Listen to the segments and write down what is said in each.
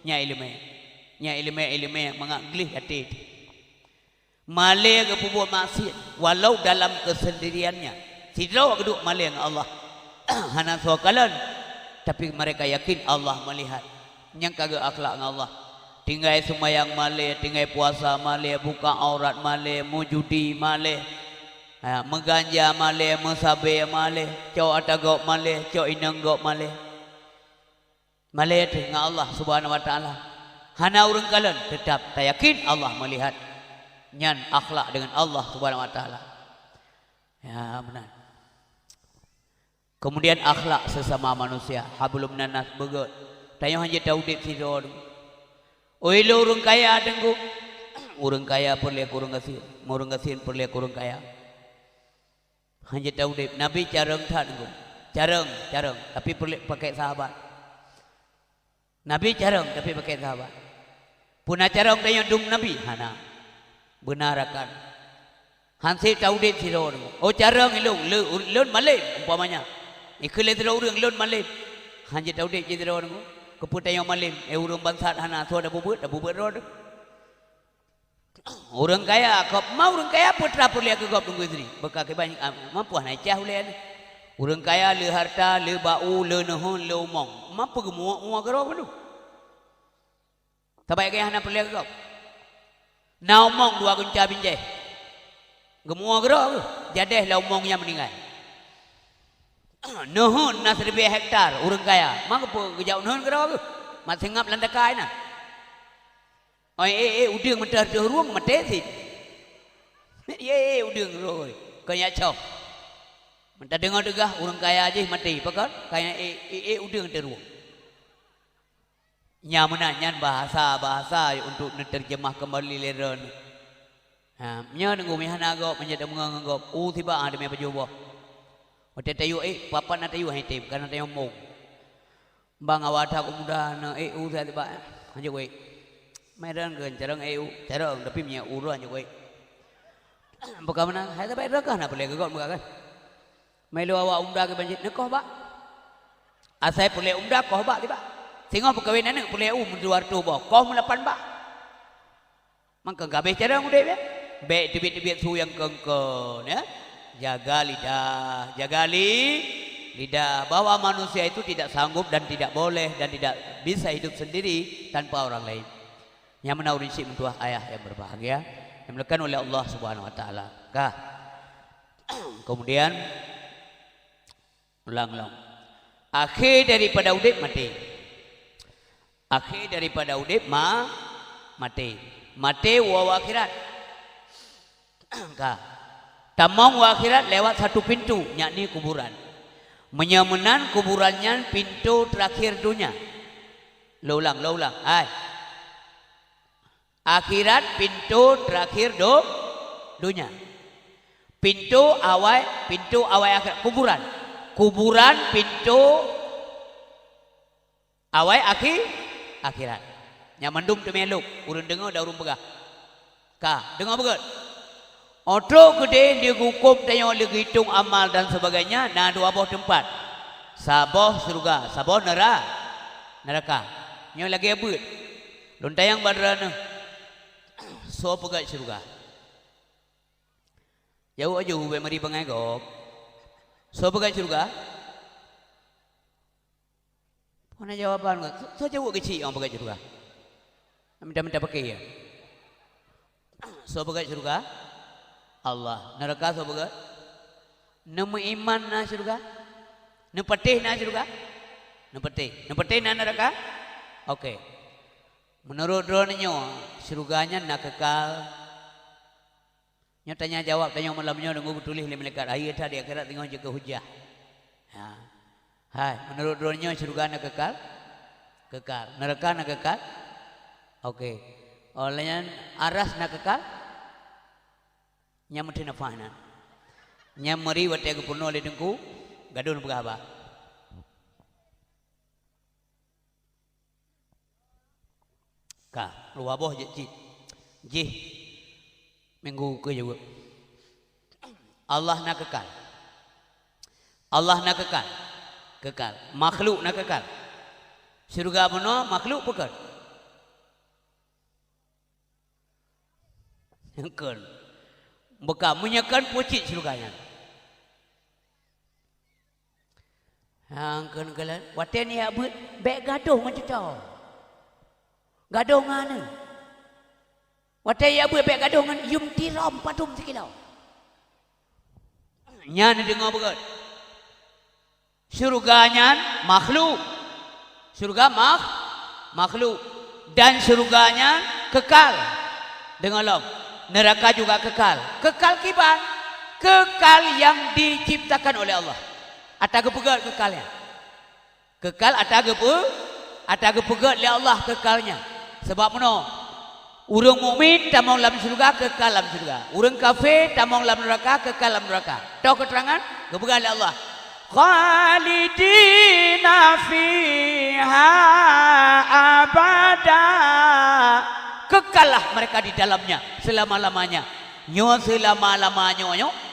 nya ilmu mengaglih hati malih ke perbuat maksiat walau dalam kesendiriannya tidak keduk malih dengan Allah hana suakalan tapi mereka yakin Allah melihat yang kagak akhlak dengan Allah tinggal sembahyang malih tinggal puasa malih buka aurat malih mujudi malih mengganja malih mensabe malih cau atagok malih cau inanggok malih dengan Allah subhanahu wa ta'ala hana urang kalan tetap tak yakin Allah melihat nyan akhlak dengan Allah subhanahu wa ta'ala ya benar. Kemudian akhlak sesama manusia hablum nanas begot tayo hanya tahu dek sidor oi lo urang kaya dengku urang kaya perle kurang kasih perle kurang kaya hanya tahu dek nabi careng tak dengku careng tapi perle pakai sahabat nabi careng tapi pakai sahabat punah careng tayo dung nabi hana benar akan hansi tahu dek sidor oh careng ilung leun malih umpamanya ikhle sidor urang leun malih hanya tahu dek sidor keputai yang malim urang bangsat hana so ada bubut rod orang kaya kau mau orang kaya putra perlu aku kau tunggu istri bekal ke banyak mampu naik cah ulian orang kaya le harta le bau le nehon le umong mampu gemua gero bedu tabai kaya hana perlu kau na umong dua kunca binjai gemua gero jadeh la umong yang meninggal nuhun na 1000 hektar urang kaya maka po gejau nuhun kero mat singap landakai na oi udang mentar de ruang matesit udang roi kaya chok mentar dengar degah urang kaya aja mati pakar kaya udang de ruang nyan bahasa untuk diterjemah kembali leron nya nunggu mihana go menjadi menganggap tiba ada me pajobo Ote tayo papa na tayo hitim karena tayo mong bang awata ko muda na sa diba anje ko mayroon gan carang carang tapi miya uro anje ko baka mana hay ta bay raka na pule ko mga kan may luwa umda ke banjit ko ba asai pule umda ko ba diba singo pagawin na pule munduar to ba ko mulapan ba mangka gabe carang ude be tibit suyang kengkon ya jaga lidah bahwa manusia itu tidak sanggup dan tidak boleh dan tidak bisa hidup sendiri tanpa orang lain yang menaurin si mentua ayah yang berbahagia yang dilakukan oleh Allah subhanahu wa ta'ala kemudian ulang akhir daripada udip mati mati wa akhirat tamang akhirat lewat satu pintu yakni kuburan menyamanan kuburannya pintu terakhir dunia lo ulang akhirat pintu terakhir dunia pintu awal akhirat kuburan pintu awal akhirat nyamandum temeluk urun dengar dah urun begah dengar begat Otro gede dia hukum tanya dia hitung amal dan sebagainya. Nah dua buah tempat. Saboh surga, saboh neraka. Nyo lagi abut. Lontayang badrana. So pegat surga. Jauh aja hube mari pengai gop. So pegat surga. Mana jawaban enggak? So jauh kecil orang pegat surga. Minta pakai ya. So pegat surga. Allah neraka sobaga nemu iman na surga nepetih na surga nepetih na neraka oke menurut dronyo surganya nak kekal nyo tanya jawab tanya malamnya nunggu tulis le malaikat air tadi akhirat tengok jaga hujah hai menurut dronyo surga nak kekal neraka nak kekal oke olehnya aras nak kekal nyamati nafahna nyamari wate ko puno le dengku gadon pagaba ka luwaboh ji minggu ke juga Allah nak kekal makhluk nak kekal surga puno makhluk pekal Kan. Beka menyakan pucit surganya. Kan kalan. Waten ya buat bek gaduh macam tu. Gaduh mana? Waten ya buat bek gaduh ngan yum tiram patum sekilau. Nyan dengar begat. Surganya makhluk. Surga makhluk. Dan surganya kekal. Dengarlah. Neraka juga kekal. Kekal kibat. Kekal yang diciptakan oleh Allah. Ataga pegat kekalnya. Kekal ataga pegat oleh Allah kekalnya. Sebab mana? Urang mukmin tamang dalam surga kekal dalam surga. Urang kafir tamang dalam neraka kekal dalam neraka. Tahu keterangan? Kepegat oleh Allah. Khalidina fiha abada. Kekallah mereka di dalamnya selama-lamanya. Nyo selama-lamanya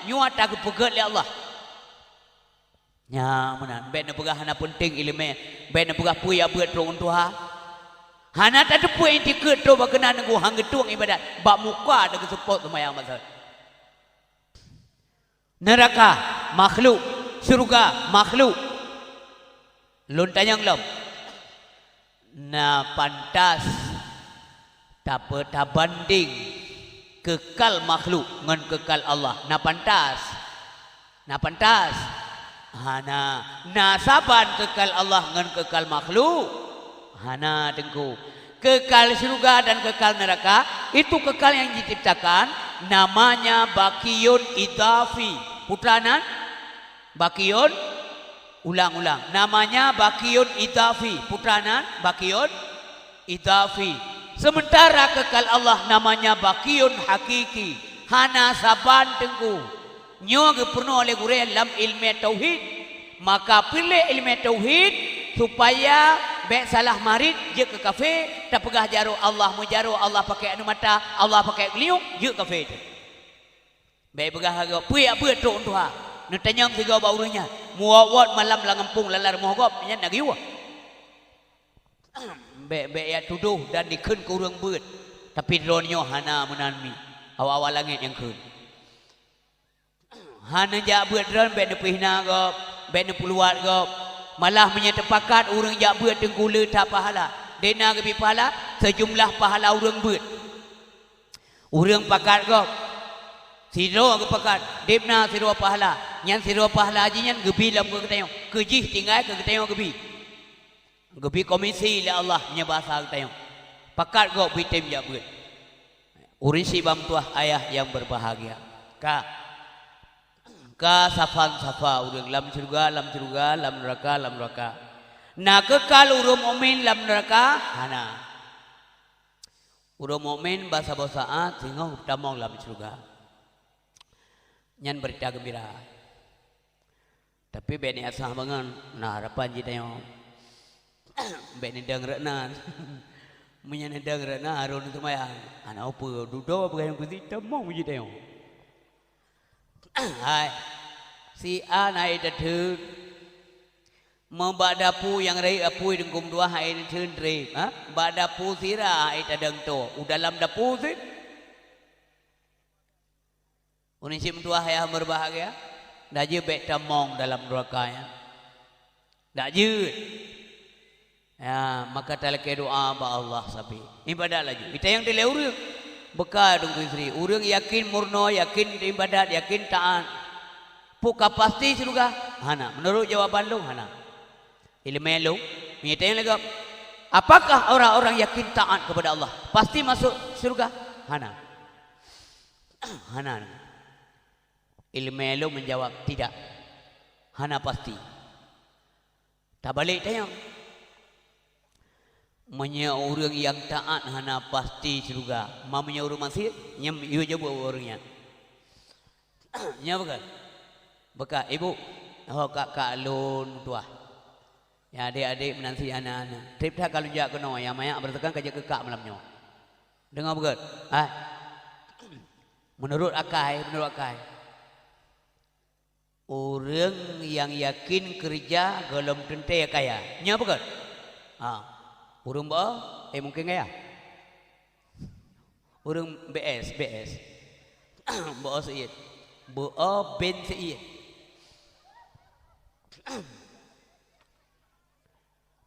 nyo ataga pegat oleh Allah. Nya mana ben pegah hana penting ilmu ben pegah puya buat rong tuha hana tak ada puy tiket tu bakena ngu hang getung ibadat bak muka ada support semayang masa neraka makhluk surga makhluk lun tanyang lom na pantas tak banding kekal makhluk ngan kekal Allah na pantas hana nasaban kekal Allah ngan kekal makhluk hana dengku kekal surga dan kekal neraka itu kekal yang diciptakan namanya bakiyun idafi putranan bakiyun ulang-ulang namanya bakiyun idafi putranan bakiyun idafi sementara kekal Allah namanya bakiyun hakiki hana saban dengku nyo ke pernah oleh guru dalam ilmu tauhid maka pilih ilmu tauhid supaya baik salah marid je ke kafe tak pegah jaru Allah mujaru Allah pakai anu mata Allah pakai geliung je kafe tu baik pegah harga puy apa tu tuha nu tanyang tiga baurunya muawat malam la ngampung lalar mohgop nya nak giwa baik ya tuduh dan dikeun ke urang beut tapi dronyo hana menanmi awal-awal langit yang keun hana jak buat dron ben pihna gop ben puluat gop malah menyetepakat urang jak buat tengkula tak pahala dena ke pahala sejumlah pahala urang buat urang pakat gop siro ke pakat debna siro pahala nyan siro pahala haji nyan gebi lam ke tayong kejih tinggal ke tayong gebi komisi le Allah nya bahasa tayong pakat gop bitem jak buat urisi bam tuah ayah yang berbahagia ka safan safa urang lam surga lam neraka na kekal urang mukmin lam neraka hana urang mukmin basa-basaat sehingga tamong lam surga nyan berita gembira tapi beni asah bangan nah harapan ji tayong beni dangrenan menyana dangrena aron tumayang ana apa dudo bagayang putih tamong ji tayong hai si A naik terus membadapu yang rei apui dengkum dua hai terus rei badapu sira hai tadang to dalam dapu sih unisim tua hai berbahagia dah je bet tamong dalam nerakanya dah je ya maka talake doa ba Allah sabi ibadat lagi kita yang dileur bekal dong istri urang yakin murno yakin ibadat yakin taat puka pasti surga hana menurut jawaban lu hana ilmu lu minta yang lagi apakah orang-orang yakin taat kepada Allah pasti masuk surga hana ilmu lu menjawab tidak hana pasti tak balik tayang menya orang yang taat hana pasti surga mamanya orang masih nyam ieu je orangnya nya bekas ibu oh kakak alun tua ya adik-adik menanti anak-anak trip dah kalau jak kena yang maya bertekan kerja kekak malamnya dengar begat menurut akai orang yang yakin kerja golom tente kaya nya begat urang ba mungkin kaya urang BS Bo seit. Bo ben seit.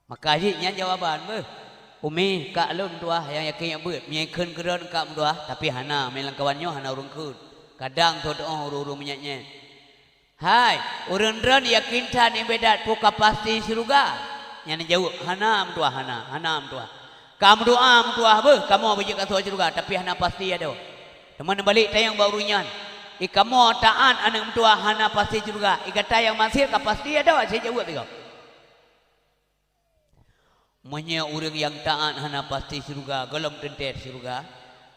Maka nya jawaban be. Umi kak lum tuah yang yakin yang beut. Nya keun keureun kak tuah tapi hana melang kawannya hana urang keun. Kadang tu doa urung menyanya. Hai, urang ren yakin tan ibadat puka pasti surga. Nya jauh hana tuah hana tuah. Kamu doa tuah be, kamu biji ka surga tapi hana pasti ada. Teman balik tayang barunya. Ikamu taat anak tuah hana pasti surga. Ikata yang masih ka pasti ada saya jauh tiga. Menya orang yang taat hana pasti surga, gelem tentet surga.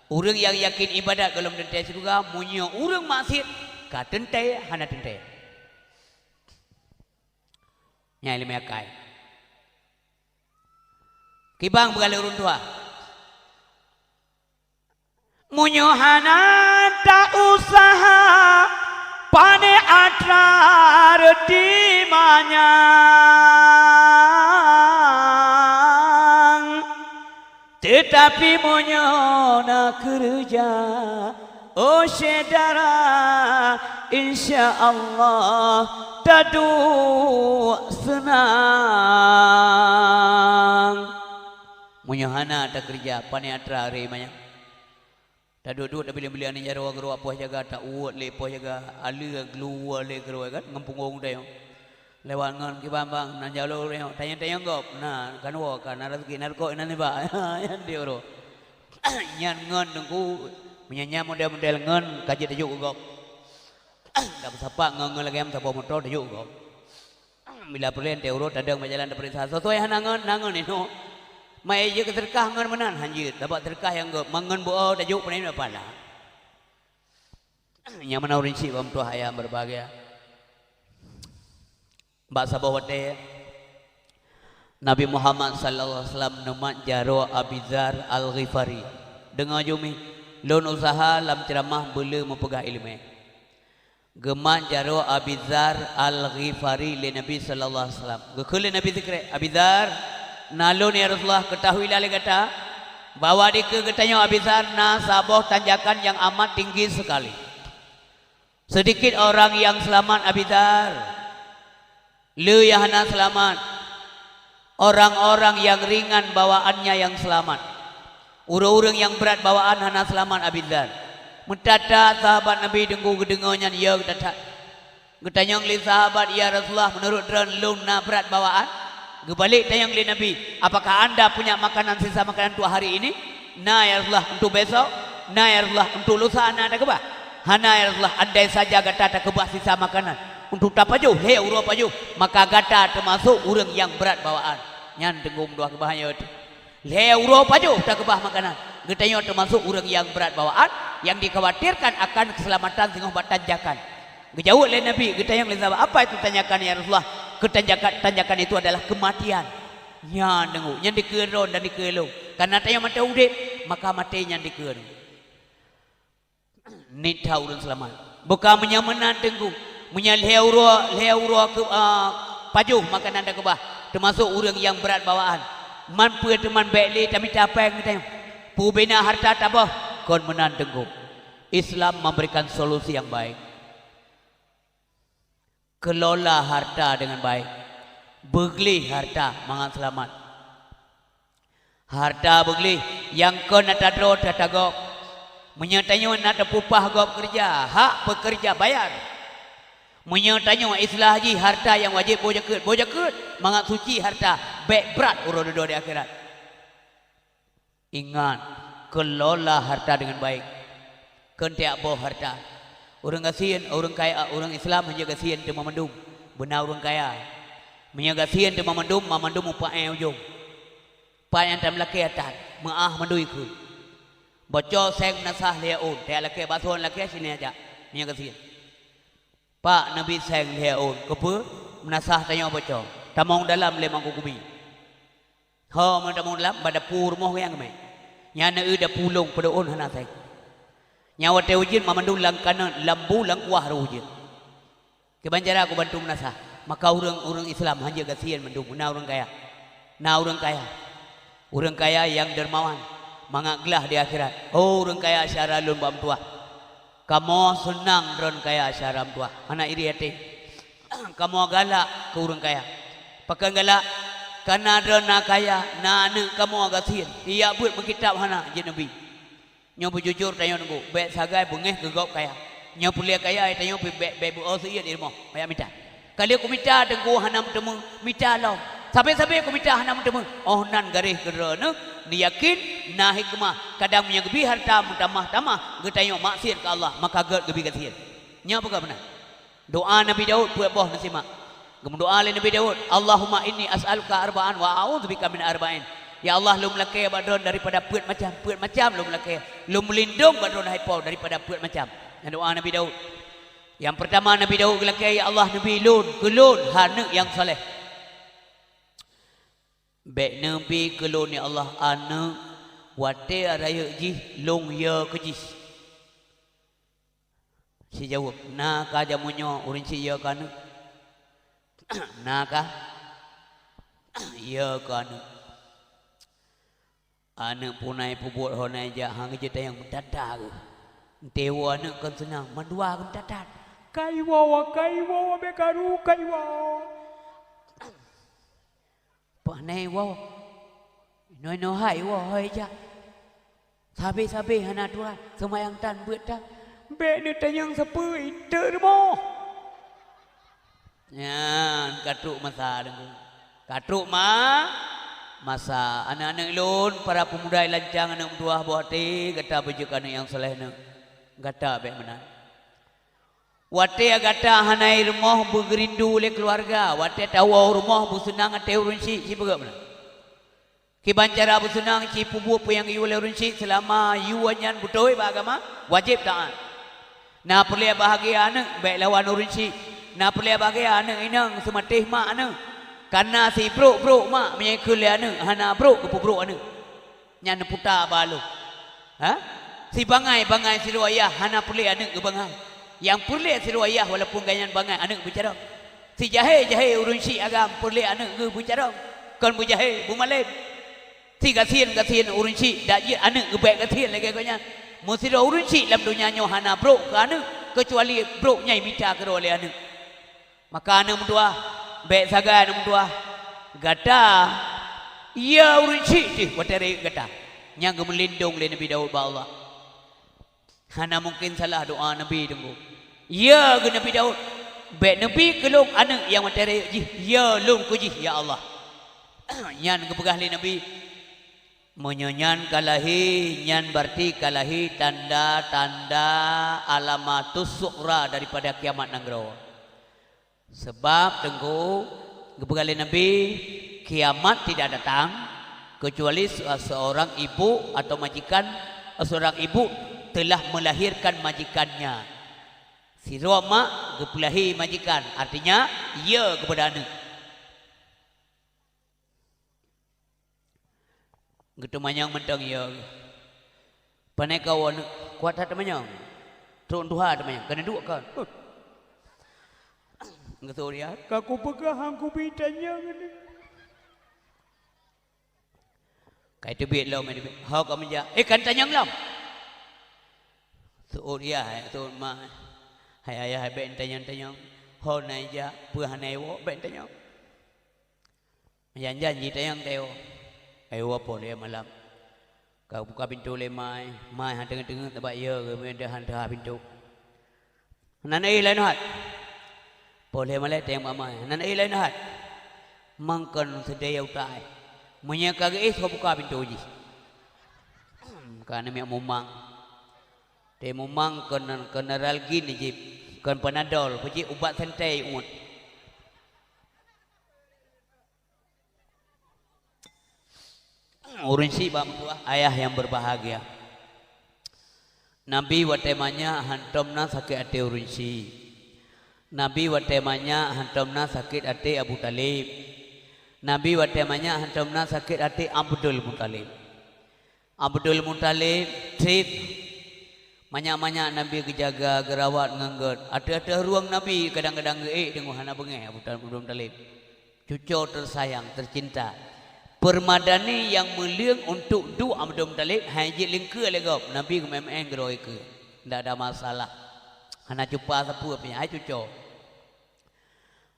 Orang yang yakin ibadat gelem tentet surga, menya orang maksiat ka tentet hana tentet. Nya ilmu akai. Kibang begala urun tua. Munyo hana tak usaha pane atrar di manyang. Tetapi munyo nak kerja, oh saudara, insya Allah tadu senang. Munyo hana tak kerja, pane atra hari manyang. Tak duduk dah bila-bila ni jaro gero apa jaga tak uat le apa jaga alu gluwa le gero kan ngampung dah yo. Lewat ngan ki bambang nan jalo re tanya-tanya gop. Nah kan wo kan rezeki narko nan ba. Yan dia ro. Nyan ngan dengku menyanya model-model ngan kaji tajuk gop. Dak sapa ngan lagi am sapa motor tajuk gop. Bila perlen euro tadang berjalan daripada sasa sesuai hanangan nangan ni no. Mai je ke terkah ngan menan hanjit dapat terkah yang gop mangan bo tajuk pun apa lah. Yang mana rinci bam tu hayam berbahagia. Mbak sabawate Nabi Muhammad sallallahu alaihi wasallam nama jaro Abizar Al-Ghifari. Dengar jumi lon usaha lam ceramah bela mempegah ilmu. Gemak jaro Abizar Al-Ghifari le Nabi sallallahu alaihi wasallam. Gekele Nabi zikre Abizar nalun ya Rasulullah ketahuilah le kata bawa di ke katanya Abizar na saboh tanjakan yang amat tinggi sekali. Sedikit orang yang selamat Abizar. Le yang hana selamat. Orang-orang yang ringan bawaannya yang selamat. Urang-urang yang berat bawaan hana selamat Abizar. Mentata sahabat Nabi dengku kedengarnya ya ketata. Ketanya li sahabat ya Rasulullah menurut dran lun na berat bawaan. Gebalik tayang li Nabi, apakah anda punya makanan sisa makanan untuk hari ini? Nah ya Rasulullah untuk besok. Nah ya Rasulullah untuk lusa anda ada kebah. Hana ya Rasulullah andai saja gata tak kebah sisa makanan. Untuk tak paju, he urut paju. Maka gata termasuk orang yang berat bawaan. Nyan dengung dua kebahaya itu. He urut paju tak kebah makanan. Getanya termasuk orang yang berat bawaan. Yang dikhawatirkan akan keselamatan sehingga buat tanjakan. Gejauh oleh Nabi, getanya oleh sahabat. Apa itu tanjakan ya Rasulullah? Tanjakan itu adalah kematian. Nyan dengung, nyan dikeron dan dikelung. Karena tanya mata udip, maka matinya dikerung. Nita urun selamat. Bukan menyamanan dengung. Menyalheurua ke pajuh makanan dah kebah. Termasuk orang yang berat bawaan. Man pue teman baikli tapi capek kita. Pu bina harta tabah kon menan dengung. Islam memberikan solusi yang baik. Kelola harta dengan baik. Begli harta mangat selamat. Harta begli yang kon natadro tatagok. Menyatanya nak pupah gop kerja, hak pekerja bayar. Menyatanya islah haji harta yang wajib bojakut mangat suci harta baik berat urut doa di akhirat. Ingat kelola harta dengan baik. Kentiak boh harta. Orang kasihan, orang kaya, orang Islam hanya kasihan tu memandum. Benar orang kaya. Hanya kasihan tu memandum upah yang ujung. Pak yang tam laki atas, maah mandu ikut. Bocor seng nasah leon, tak laki basuhan laki sini aja. Hanya kasihan. Pak Nabi seng leon, kepa menasah tanya bocor. Tamong dalam lemang kukumi. Ha, tamong dalam pada pur moh yang mai. Nyana ida pulung pada on hana seng. Nyawa tewujin memandu langkana lambu langkuah rujin. Kebanjara aku bantu menasah. Maka orang Islam hanya kasihan mandu. Nah orang kaya. Nah orang kaya. Orang kaya yang dermawan. Mangaglah di akhirat. Oh orang kaya syaralun bam tua. Kamu senang dron kaya syaram tua. Anak iri hati. Kamu galak ke orang kaya. Pakai galak. Karena dron nak kaya. Nak anak kamu agak sihir. Ia buat berkitab hana je Nabi. Nyo berjujur tanya nunggu. Baik sagai bengeh gegok kaya. Nyo pulia kaya. Tanya baik berusia di rumah. Banyak minta. Kali aku minta tengku hana bertemu. Minta lah. Sampai-sampai aku minta hana bertemu. Oh nan garis kerana. Ni yakin na hikmah kadang punya gebi harta tamah getayok maksiat ke Allah maka get gebi kasihan nya apa benar doa Nabi Daud buat boh nasimak gem doa Nabi Daud Allahumma inni as'aluka arba'an wa a'udzubika min arba'in ya Allah lu melakai badron daripada puat macam lu melakai lu melindung badron haipau daripada puat macam doa Nabi Daud yang pertama Nabi Daud melakai ya Allah Nabi kulun hana yang soleh. Baik Nabi kelon ya Allah anak wate raya ji long ya kejis. Si jawab nak jamunyo urin si ya kana. Nak ya kana. Anak punai pubut honai ja hang je tayang mendadak. Dewa anak kan senang mandua kan mendadak. Kaiwa bekaru kaiwa. Panai wow, no hai wow hai ja, sabi hana tuan semayang tan buat tan, be ni tayang sepui termo. Ya, katruk masa dengan katruk masa anak-anak lon para pemuda lancang anak dua buat ti kata bejukan yang soleh nak kata be mana. Wate agata hanai rumah bergerindu oleh keluarga. Wate tahu rumah bersenang ate urunsi si berapa mana? Ki bancara bersenang si pubu yang iu oleh urunsi selama iu anyan butoi agama wajib taat. Na perlu bahagia anak baik lawan urunsi. Na perlu bahagia anak inang sematih mak anak. Karena si bro mak menyekul anak hana bro ke bro anak. Nyan putar balu. Ha? Si bangai si ayah hana perlu anak ke bangai. Yang perlu siru ayah walaupun ganyan bangai anak bicara. Si jahe urunsi agam perlu anak ke bicara. Kan bujahe bumalem. Si kasihan urunsi dak je anak ke baik kasihan lagi kanya. Mesti urunsi dalam dunia nyo hana bro ke anak kecuali bro nyai minta ke oleh anak. Maka anak mendua baik saga anak mendua gata ia urunsi di wateri gata. Yang melindung le Nabi Daud ba Allah. Hana mungkin salah doa Nabi tunggu. Ya ke Nabi Daud. Baik Nabi kelung anak yang materi ji. Ya lung kuji ya Allah. Nyan kepegah li Nabi. Menyanyan kalahi nyan berarti kalahi tanda-tanda alamatus sughra daripada kiamat nanggro. Sebab tunggu kepegah li Nabi kiamat tidak datang kecuali seorang ibu atau majikan seorang ibu telah melahirkan majikannya. Si Roma kepulahi majikan. Artinya ia kepada anak. Gitu manyang mentang ia. Panai kawan kuat hati manyang. Turun Tuhan hati manyang. Kena dua kan. Gitu dia. Kaku pegang aku bintanya. Kayak itu biar lau. Hau kamu jah. Kan tanyang lau. Tuh dia. Tuh mah. Hai ayah hai ben tanyang ho nai ja pu hanai wo ben tanyang janji tanyang teo ai wo po le malam kau buka pintu le mai han tengah tempat ye ke men han dah pintu nan ai lain hat po le male teng mai nan ai lain hat mangkon sedaya utai munya kage kau buka pintu ji kan mi mumang te mumang kena ralgin je kan panadol puji ubat santai umut urunsi bang tua ayah yang berbahagia Nabi watemanya hantomna sakit ate urunsi Nabi watemanya hantomna sakit ate Abu Talib Nabi watemanya hantomna sakit ate Abdul Muttalib trip banyak-banyak Nabi kejaga gerawat nganggut. Ada ruang Nabi kadang-kadang dengan hana bengeh Abu Talib. Cucu tersayang, tercinta. Permadani yang meliang untuk doa Abu Talib hanya lingkar legap Nabi kememang geroi ke. Tidak ada masalah. Hana jumpa sepuluh punya ai cucu.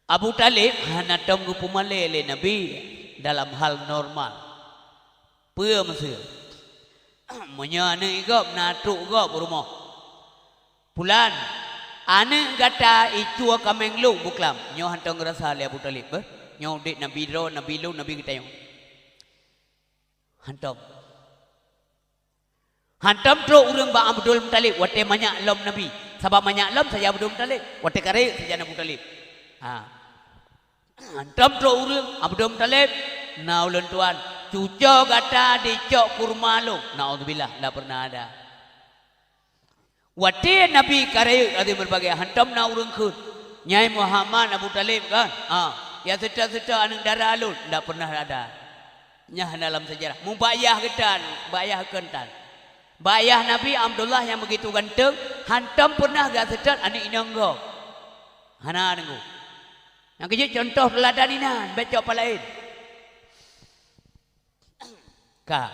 Abu Talib hana tunggu pumalele Nabi dalam hal normal. Pua mesir. Menyana igop natuk gop rumah. Pulan ane kata icu kameng lu buklam. Nyo hantong rasa le Abu Talib. Nyo dik Nabi ro Nabi lu Nabi kita yang. Hantam tro urang ba Abdul Muttalib wate banyak lom Nabi sebab banyak lom saya Abdul Muttalib wate kare saja Abu Talib hantam tro urang Abdul Muttalib naulun tuan cuco kata dicok kurma lu naudzubillah enggak pernah ada wate Nabi kare ada berbagai hantam na urang kun Nyai Muhammad Abu Talib kan ya serta anu darah lu enggak pernah ada nya dalam sejarah mubayah ketan bayah kentan bayah Nabi Abdullah yang begitu ganteng hantam pernah gak sedar anik inanggo hana nunggu yang kecil contoh teladan inan becok palain ka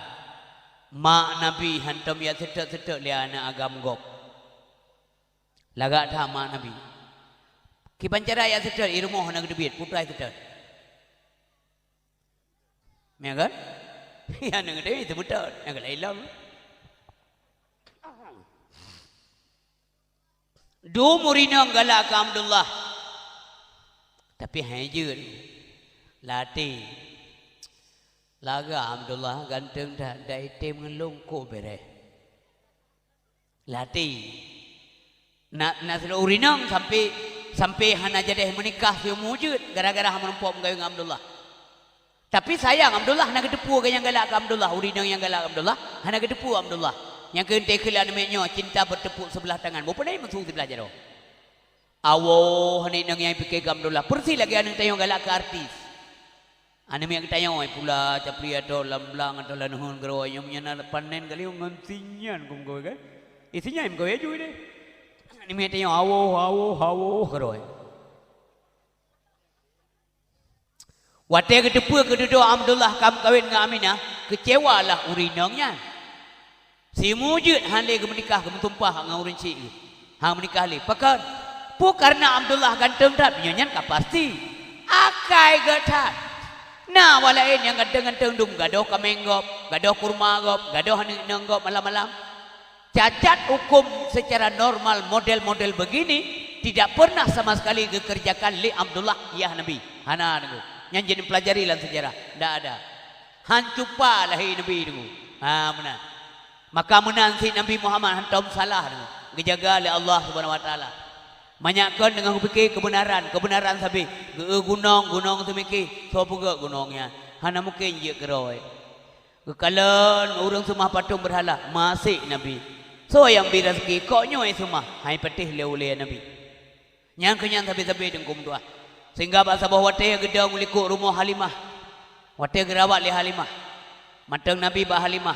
mak Nabi hantam ya sedar dia anak agam gop lagak dah mak Nabi kipancara ya sedar irmoh nak debit putra sedar ya kan? Ya nak dia itu betul. Yang lain lah. Dua murina galak ke Abdullah. Tapi hanya latih. Laga Abdullah ganteng dah dah item ngelung ko bere. Latih. Nak sudah urinang sampai hana jadi menikah semua wujud gara-gara hama nampak menggayung Abdullah. Tapi sayang Abdullah nak kedepu ke yang galak ke Abdullah urinang yang galak ke Abdullah hana kedepu Abdullah yang kente kela namanya cinta bertepuk sebelah tangan berapa ni masuk sebelah jaro awo hana nang yang fikir ke Abdullah persi lagi anu tayong galak ke artis anu yang tayong pula capri atau lamblang atau lanuhun gero yang nyana panen kali ngantinyan kum kowe kan isinya im kowe ju ni anu yang tayong awo gero wate kedepu kedua Abdullah kam kawin dengan Aminah kecewalah urinangnya si mujud hande ke menikah ke mentumpah dengan urin cik hang menikah li pakar pu karena Abdullah ganteng tak nyanyan ka pasti akai gatat nah walain yang ganteng-ganteng dum gadoh kamenggop gadoh kurma gop gadoh nenggop malam-malam cacat hukum secara normal model-model begini tidak pernah sama sekali dikerjakan li Abdullah ya Nabi hana nunggu yang jadi pelajari dalam sejarah tidak ada hancupa lahir Nabi itu benar maka menang si Nabi Muhammad hantam salah dijaga oleh Allah Subhanahu Wa Taala banyakkan dengan fikir kebenaran sampai gunung semiki so puga gunungnya hana mungkin je keroi kekalan orang semua patung berhala masih Nabi so yang birazki kok nyoi semua hai petih oleh Nabi yang kenyang sampai dengkum tua sehingga bahasa bahawa wate gedang ulikuk rumah Halimah wate gerawat li Halimah matang Nabi bah Halimah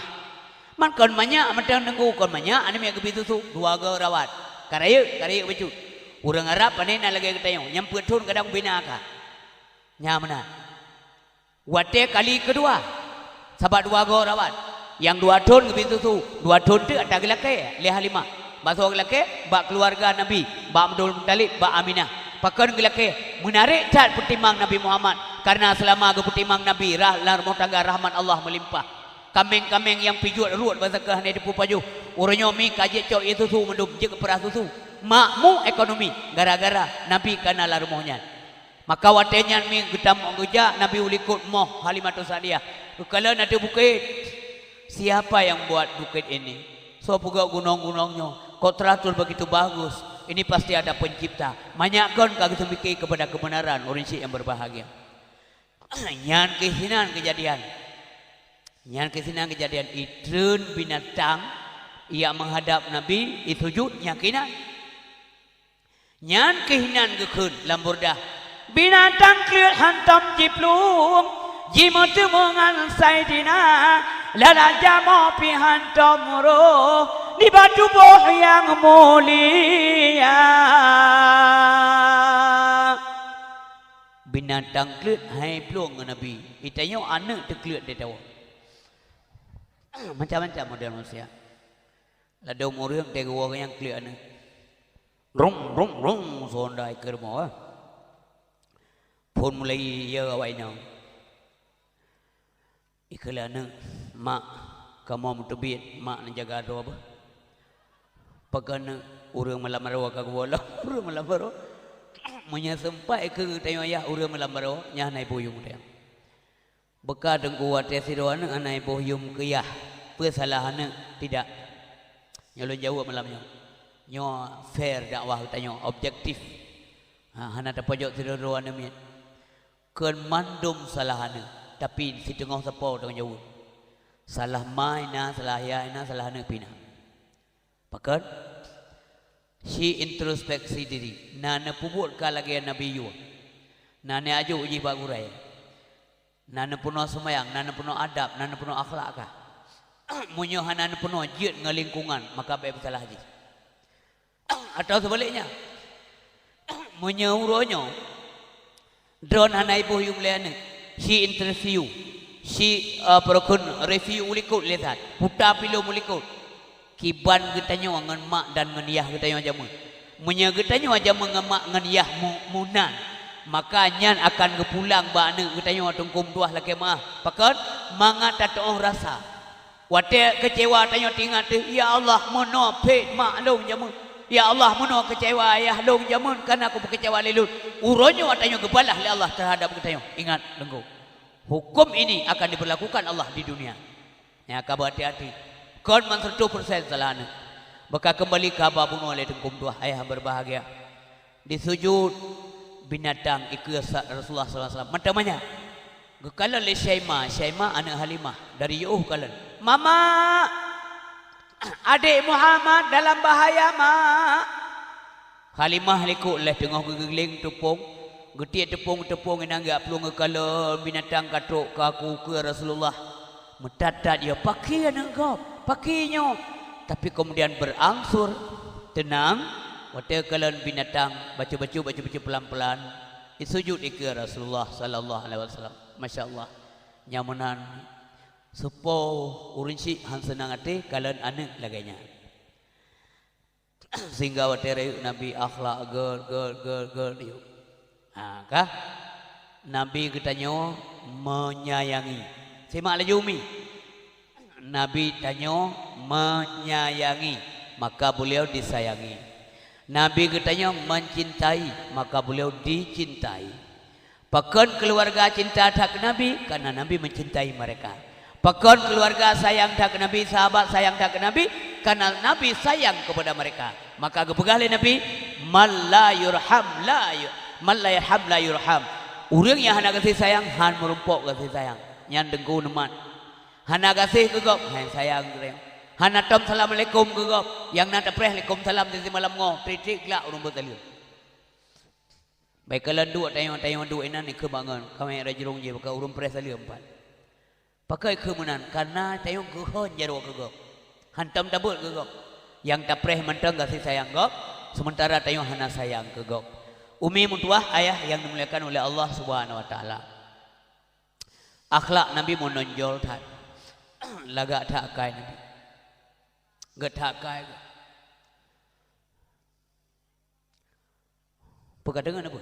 man kon banyak matang nenggu kon banyak ane mi gebi susu dua gerawat karaya becu urang Arab panen lagi ketayong nyam petun kadang bina ka nya mana wate kali kedua sabat dua gerawat yang dua ton gebi susu dua ton tu ada gelake li Halimah bahasa gelake bak keluarga Nabi bak Abdul Muttalib bak Aminah pakon gelake menarik cat putimang Nabi Muhammad karena selama ke putimang Nabi rumah tangga rahmat Allah melimpah kameng-kameng yang pijut ruat bahasa ke hanya dipu paju urunyo mi kaje cok itu susu mendum je ke perah susu makmu ekonomi gara-gara Nabi kanal rumahnya maka watenya mi gedam geja Nabi ulikut moh Halimatus Sa'diyah kalau nanti bukit siapa yang buat bukit ini so puga gunung-gunungnya kok teratur begitu bagus ini pasti ada pencipta banyakkan kagak semikir kepada kebenaran orang yang berbahagia nyan kesinan kejadian idrun binatang ia menghadap Nabi itu jud yakinan nyan kehinan gekun lamburdah binatang kliat hantam jiplum jimut mengan saidina lala jamo pi hantam roh di batu boh yang mulia binatang kliat hai plung Nabi itanya anak terkliat dia tahu macam-macam model manusia Lada umur yang tega orang yang clear ni. Rung sondai ke rumah. Pun mulai ya awaknya. Ikhlas mak kamu mutubit mak nak jaga do apa? Pagana urang malam maro ka bola, urang malam maro. Munya sempai ke tayo ayah urang malam maro nya nai boyung dia. Beka dengku wate siroan anai boyum ke yah. Persalahan tidak. Nyalo jawab malamnya. Nyo fair dakwah tanyo objektif. Hana ta pojok siroan ni. Ken mandum salahana tapi si tengah sepo dengan jauh. Salah maina, salah yaina, salah na pina. Pakat si introspeksi diri. Nana pubut ka lagi Nabi yu. Nana aju uji bagurai. Nana puno semayang, nana puno adab, nana puno akhlak ka. Munyo nana puno jid ngelingkungan, maka baik salah haji. Atau sebaliknya. Munyo uronyo drone hana ibu yung leane. Si interview, si perokun review ulikut lihat, putar pilu ulikut. Kiban getanyo ngan mak dan ngan yah getanyo jamu. Munya getanyo jamu ngan mak ngan yah munan. Maka nyan akan kepulang bakna getanyo tungkum tuah laki mah. Pakat mangat tatoh rasa. Wate kecewa tanyo tingat ya Allah mono pe mak long jamu. Ya Allah mono kecewa ayah long jamun karena aku berkecewa lelut. Uronyo atanyo gebalah oleh Allah terhadap getanyo. Ingat lenggo. Hukum ini akan diberlakukan Allah di dunia. Ya kabar hati-hati. Kon man 100% salahna. Baka kembali ke babuno oleh tengkum tuah ayah berbahagia. Disujud binatang ikut Rasulullah SAW. Macamnya? Gekala le Syaimah anak Halimah dari Yuh kalan. Mama, adik Muhammad dalam bahaya mak. Halimah likut le tengah gegeling tepung. Getiak tepung yang enggak perlu ngekala binatang katuk ke aku ke Rasulullah. Metatat dia pakai anak kau, pakainya. Tapi kemudian berangsur tenang. Waktu kalian binatang baca pelan-pelan. Disujud ke Rasulullah sallallahu alaihi wasallam. Masya-Allah. Nyamanan supo urinsi han senang ate kalian anak laganya. Sehingga waktu Nabi akhlak gel dia. Kah? Nabi katanya menyayangi. Simak lagi umi. Nabi tanya menyayangi, maka beliau disayangi. Nabi katanya mencintai, maka beliau dicintai. Bahkan keluarga cinta tak Nabi karena Nabi mencintai mereka. Bahkan keluarga sayang tak Nabi, sahabat sayang tak Nabi karena Nabi sayang kepada mereka. Maka kepegali Nabi man la yurham la yurham. Orang yang hana kasih sayang han merumpok kasih sayang. Yang dengku nemat. Hana kasih kegop han sayang kereng. Hana tom assalamualaikum kegop. Yang nak preh alaikum salam di malam ngo. Trik lah urung bertalil. Baik kalian dua tayang dua ini ni kebangan. Kami rajurung je pakai urung preh salil empat. Pakai kemenan karena tayang kehon jaro kegop. Hantam tabut kegop. Yang tak preh mentang kasih sayang kegop. Sementara tayang hana sayang kegop. Umi mutuah ayah yang dimuliakan oleh Allah Subhanahu wa taala. Akhlak Nabi menonjol tak. Lagak tak kai Nabi. Gak tak kai. Perkataan apa?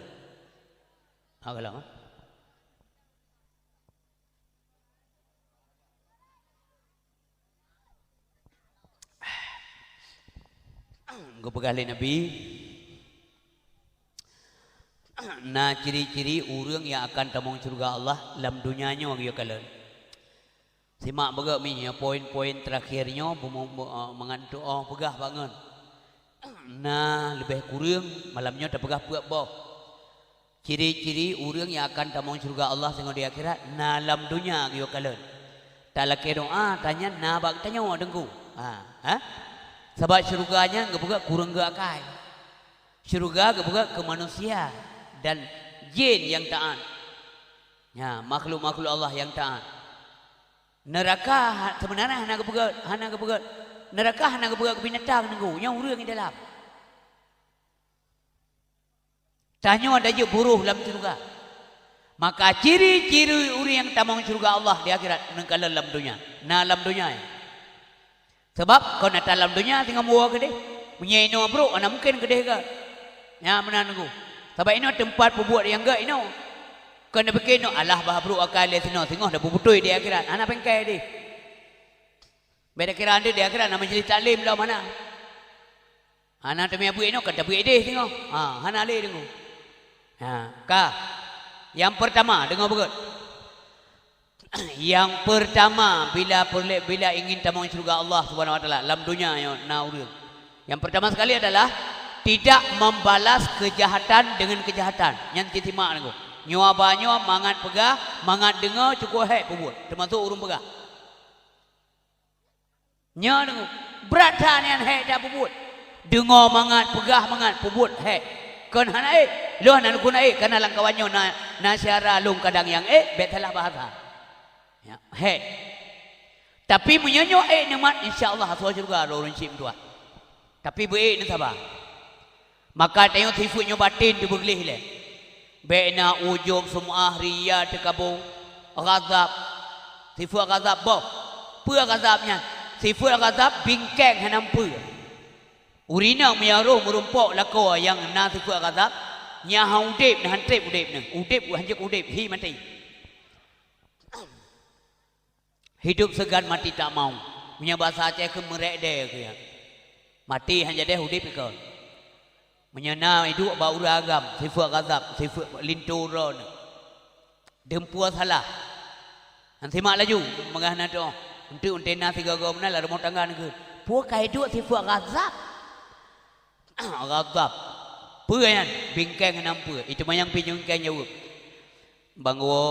Agalang. Gak pegali Nabi. Nah ciri-ciri orang yang akan tamong surga Allah dalam dunianya bagi kalian. Simak begak minyak poin-poin terakhirnya mengantuk pegah bangun. Nah lebih kurang malamnya tak pegah buat boh. Ciri-ciri orang yang akan tamong surga Allah sehingga di akhirat nah dalam dunia bagi kalian. Tak laki doa tanya nah bak tanya dengku. Sebab surganya gak pegah kurang gak kai. Surga gak pegah ke manusia dan jin yang taat. Ya, makhluk-makhluk Allah yang taat. Neraka sebenarnya hana kepegat. Neraka hana kepegat ke binatang nunggu, yang urang di dalam. Tanya ada je buruh dalam surga. Maka ciri-ciri orang yang tamang surga Allah di akhirat nengkala dalam dunia. Nah dalam dunia. Sebab kau nak dalam dunia tinggal buah ke dia. Punya ino bro, anak mungkin ke dia ke. Ya mana nunggu. Sebab ino tempat perbuat yang enggak ino. Kau nak fikir ino, alah bah bro akal dia sino, tengok dah berbutui di akhirat. Anak pengkai dia. Beda kira anda di akhirat nama jadi taklim dah mana. Anak demi abu ino kata buat dia tengok. Anak le tengok. Yang pertama dengar betul. Yang pertama bila ingin tamu surga Allah Subhanahu wa taala dalam dunia yang pertama sekali adalah tidak membalas kejahatan dengan kejahatan. Yang timak niku. Nyoa banyo mangat pegah, mangat dengar cukup hek pebut. Termasuk urung pegah. Nya niku. Berat nian hek dah pebut. Dengar mangat pegah mangat pebut hek. Kon hana lu hana kun kana lang kawanyo na syara lung kadang yang betalah bahasa. Ya, hek. Tapi menyonyo nikmat insyaallah asal surga urun cip tua. Tapi baik ni sabar. Maka tengok sifutnya batin tu bergelih le. Baina ujub sum'ah riya tekabung ghazab. Sifat ghazab boh. Apa ghazabnya? Sifat ghazab bingkeng hanam pu. Urina menyaruh merumpok lako yang na sifat ghazab. Nya haudip nah hantip udip nah. Udip hanjek udip hi mati. Hidup segan mati tak mau. Punya bahasa Aceh ke merek dia ke ya. Mati hanya dia hudip ke. Menyana hidup bau ragam, sifat gazab, sifat linturon. Dempua salah. Nanti mak laju mengahna tu. Untuk untena tiga gomna la rumah tangga ke. Puak kai hidup sifat gazab. Gazab. Puyan bingkeng nampu. Itu mayang pinjungkeng jawab. Bangwo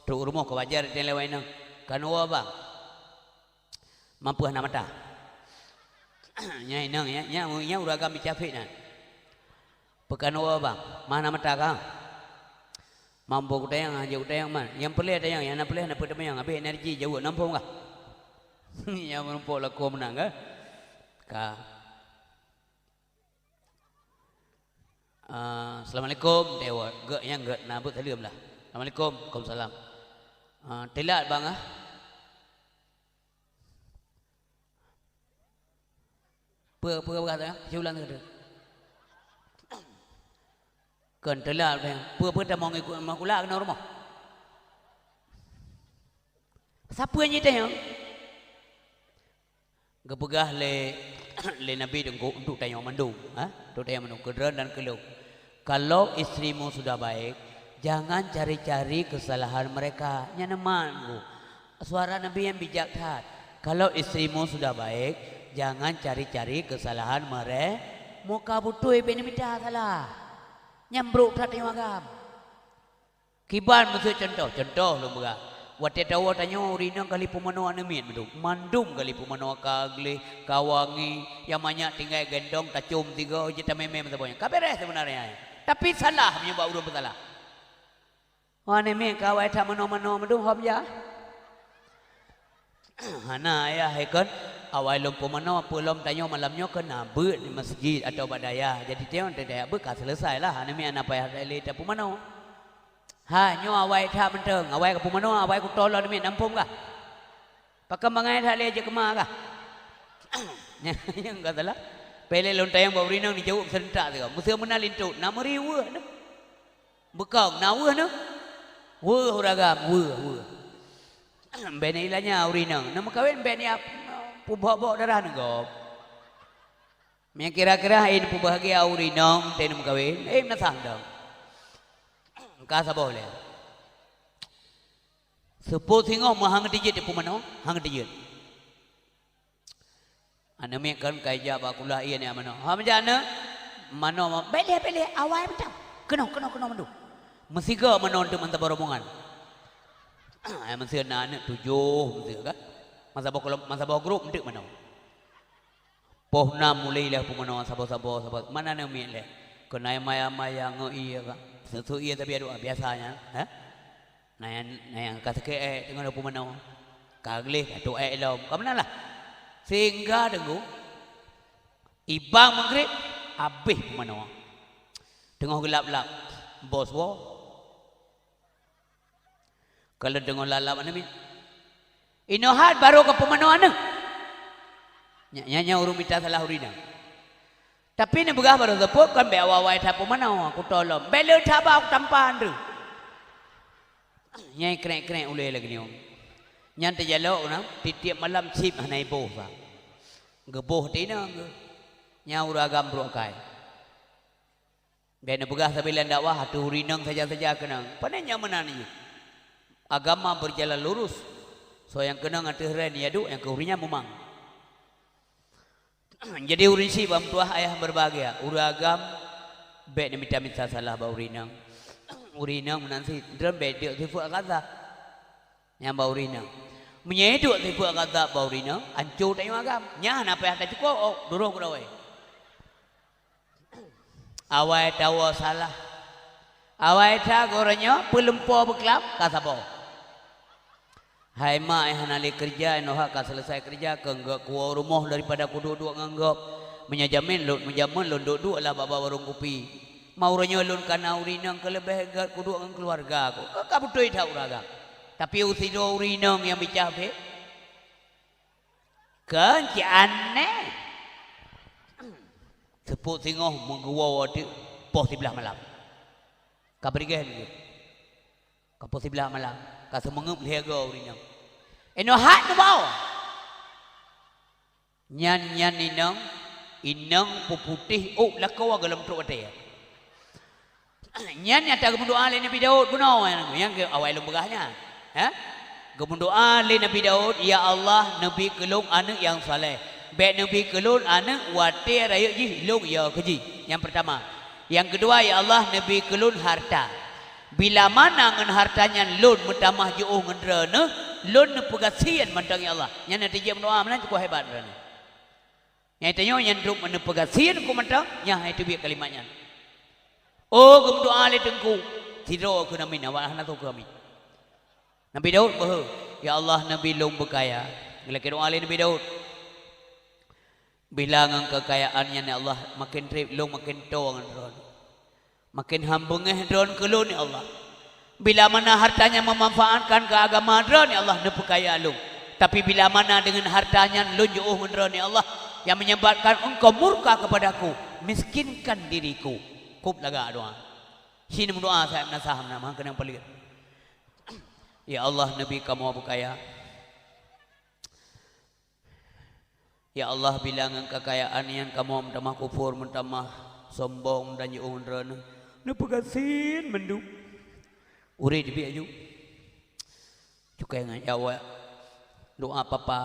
tu rumah ke wajar dia lewat nang. Kanwa bang. Mampu hana mata. Nya inang nya uragam bicafik nan. Pekanwa bang, mana mata kang? Mampu kutayang aja kutayang man. Yang pelih ada yang nak pelih nak pedam yang habis energi jauh nampu enggak? Yang menumpuk laku menang ke? Assalamualaikum dewa. Gak yang gak nabut tadi lah. Assalamualaikum, waalaikumsalam. Telat bang ah. Apa kata? Saya ulang kata. Kan telat bang. Apa dah mau ikut makula kena rumah. Siapa yang nyita yang? Gepegah le Nabi dengku untuk tanya mandung, untuk tanya mandung kederan dan keluh. Kalau istrimu sudah baik, jangan cari-cari kesalahan mereka. Nyaneman, suara Nabi yang bijaksana. Kalau istrimu sudah baik, jangan cari-cari kesalahan mereka. Muka butui bini minta salah. Nyambruk tak tengok agam. Kiban mesti contoh lu berah. Wate tahu tanya urina kali pemano anemin betul. Mandum kali pemano kagle kawangi yang banyak tinggal gendong tacum tiga jeta meme semuanya. Kaberes sebenarnya. Tapi salah menyebab urun bersalah. Anemin kawai tak mano medung hom ya. Hana ya hekon awal lom pemano apa lom tanya malamnya kena ber di masjid atau badaya. Jadi tengok dia bekas selesai lah. Anemin anak payah le tak pemano. Nyo awai tak menteng, awai ke pemano, awai ku tolong demi nampung kah? Pakai mangai tak le je kemar kah? Yang kata lah, pele lontai yang bawa rinang ni jauh serentak tu. Mesti menal itu, nama riwa tu, bekang, nawa tu, wah uragam, wah. Beni ilahnya rinang, nama kawin beni apa? Pubak darah negop. Yang kira-kira ini pubahagia rinang, tenum kawin, nasang dong. Kasa boleh. Suppose hingo mahang dijit di pumano, hang dijit. Ane mekan kaija bakulah iya ni amano. Hamjana mano bele awai betul. Kena mandu. Mesiga mano untuk mantap rombongan. Ay mesti anak 7 mesti kan. Masa bawa grup untuk mano. Poh 6 mulai lah pumano sabo. Mana ne mi le. Kena maya ngoi kan. Sesuatu ia tapi ada biasanya, Nayang kata ke tengok apa mana, kagle atau elom, kamu lah. Sehingga dengu, ibang maghrib, habis mana, tengok gelap, bos wo. Kalau tengok lalap mana min, inohat baru ke pemano ane, Nya urung minta salah urina. Tapi ni begah baru tepuk kan be awal-awal tapu mana aku tolong. Bela tabak aku tampan tu. Nyai keren-keren ulai lagi ni. Nyan terjalok na tiap malam sip hanai boh bang. Geboh tina ke. Nya uragam berokai. Bena begah sabilan dakwah tu urinang saja-saja kenang. Pananya mana ni? Agama berjalan lurus. So yang kenang atu heren ya duk yang keurinya memang. Jadi urin si bam tuah ayah berbahagia. Uragam bet ni minta salah ba urinang. Urinang menansi drum bet dia tifu kata. Yang ba urinang. Menyeduk tifu kata ba urinang, ancur tayung agam. Nya napa yang tak cukup oh durung kurawai. Awai tahu salah. Awai tak gorengnya pelempau berkelap kata apa? Hai mak hanali kerja enoh ka selesai kerja ke enggak keluar rumah daripada aku duduk nganggap menjamin lun duduk lah baba warung kopi. Mauranya lun kana urinang ke lebih ku duduk dengan keluarga aku. Ka betul tak uraga. Tapi usido urinang yang bicara be. Kan ci aneh. Sepuk singoh mengguau di pos sebelah malam. Ka pergi ni. Ka pos sebelah malam. Ka semengup liaga urinang. Eno hat tu bau. Nyan inang puputih lakau dalam truk ada. Nyan ada gemundoa le Nabi Daud punau yang ke awal lembagahnya. Ha? Gemundoa le Nabi Daud, ya Allah Nabi kelung anak yang saleh. Baik Nabi kelung anak wate raya ji long ya keji. Yang pertama. Yang kedua ya Allah Nabi kelung harta. Bila mana ngan hartanya lun mentamah jauh ngendrena, lun nepegasian mandang ya Allah. Yang nanti dia berdoa mana cukup hebat rana. Yang tanya yang duk menepegasian ku mandang, yang itu biar kalimatnya. Oh gum doa le tengku, tidur ke nabi nawah natu kami. Nabi Daud bah, ya Allah Nabi lung berkaya. Bila doa le Nabi Daud. Bila ngan kekayaannya ya Allah makin trip lung makin tong ngan makin hambungnya dron kelun ya Allah. Bila mana hartanya memanfaatkan ke agama dron ya Allah nepekaya lu. Tapi bila mana dengan hartanya lu jauh dron ya Allah yang menyebabkan engkau murka kepadaku, miskinkan diriku. Kup laga doa. Sini berdoa saya menasaham nama kena pelik. Ya Allah Nabi kamu berkaya. Ya Allah bilangan kekayaan yang kamu mentamah kufur, mentamah sombong dan jauh dron. Nepagasin mendu. Uri dibi aju. Cukai ngan awak. Doa papa.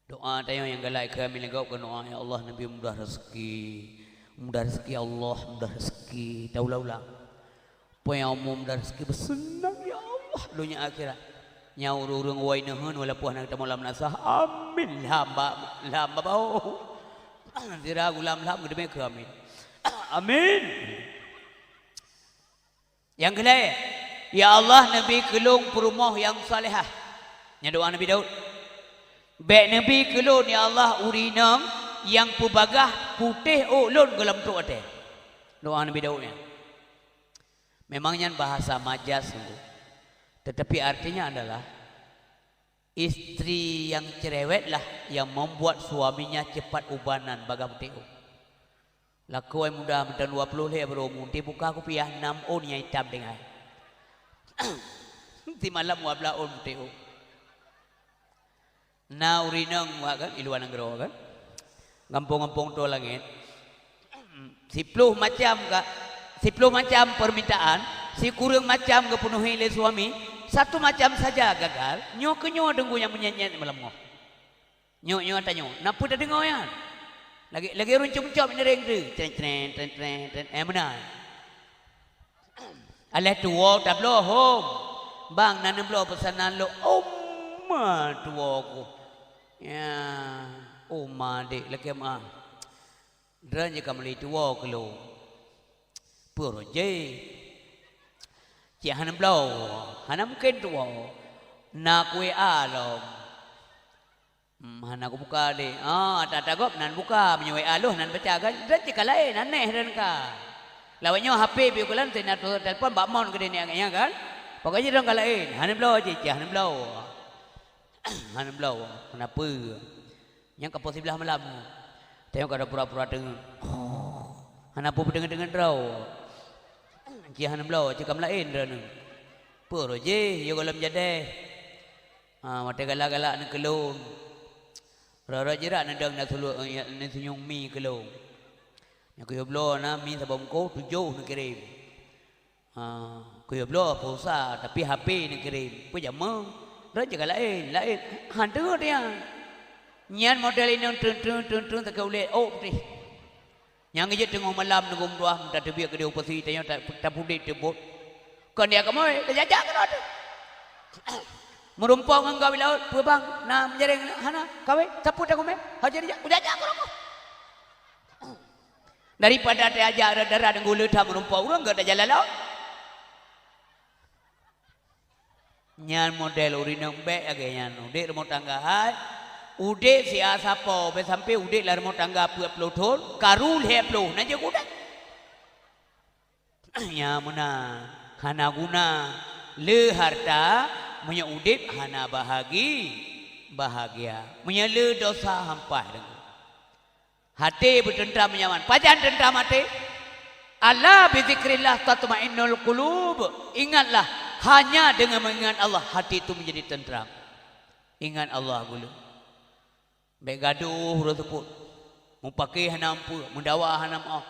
Doa tayo yang galai kami legau ke doa ya Allah Nabi mudah rezeki. Mudah rezeki Allah, mudah rezeki. Taulah-ulah. Poin umum mudah rezeki bersenang ya Allah dunia akhirat. Nyau urung wainahan wala puah nak tamu lam nasah amin lamba bau dira gulam lam gede ke amin amin. Yang kedua ya Allah Nabi kelung perumah yang salihah nya doa Nabi Daud baik Nabi kelung ya Allah urinang yang pubagah putih ulun dalam truk ate doa Nabi Daud nya memangnya bahasa majas itu. Tetapi artinya adalah istri yang cerewet lah yang membuat suaminya cepat ubanan baga putih. Laku yang muda mentan 20 le berumur ti buka aku piah 6 on yang hitam dengan. Ti malam 12 on putih. Na urinang wa kan iluan negero kan. Gampung-gampung tu langit. 10 macam ka 10 macam permintaan, si kurang macam kepenuhi oleh suami. Satu macam saja gagal, nyo kenyo dengku yang menyanyi malam ngoh. Nyo tanya, napa dah dengar ya? Lagi runcung-runcung ni ring tu. Tren. Mana? Alah tua tak blow home. Bang nanam blow pesanan lo. Oma tua aku. Ya, oma dek lagi mah. Dran je kamali tua kelo. Puro je. Cik hanam blau, hanam mungkin tua, nak kue alom, hanam aku buka deh, tak kop nan buka, menyuai aluh nan baca kan, dan jika lain aneh dan kan, lawanya HP biokulan, saya nak telefon, bak mon ke dia ni kan, Pokoknya dong kalau hanim blow aja, hanim blow. Hanim blow, kenapa? Yang ke pos sebelah malam. Tengok ada pura-pura dengar. Hanap pun dengar draw. Ji hanim blow, cakap lain dah nu. Puro je, yo kalau menjadi. Mata galak-galak nak kelong. Rara jerak nak dang nak thulu nak senyum mi kelong. Yang kuyo blow na mi sabam ko 7 nak kirim. Kuyo blow pulsa tapi HP nak kirim. Pu jama. Rara cakap lain. Hantu dia. Nyan model ini tun tak kau lihat putih. Yang je tengah malam nunggu dua minta terbiak ke dia upasi tanya tak putih tebut. Kau dia kamu dah jajak kan ada. Merumpau engkau bila bang nak menjaring hana kau saput aku me. Hajar dia jajak kan aku. Daripada dia ajak darah dan gula tak merumpau orang enggak ada jalan laut. Nyan model urinang baik agaknya udik rumah tangga hai. Udik si asapo sampai udik lah rumah tangga puluh tahun karul heplo naja kuda. Ya mana hana guna le harta punya udik hana bahagia punya le dosa hampa dengan hati bertentram nyaman pajan tentram hati Allah bizikrillah tatmainnul qulub. Ingatlah hanya dengan mengingat Allah hati itu menjadi tentram. Ingat Allah dulu. Baik gaduh urut tepuk. Mupakai hanam pu, mendawa hanam oh.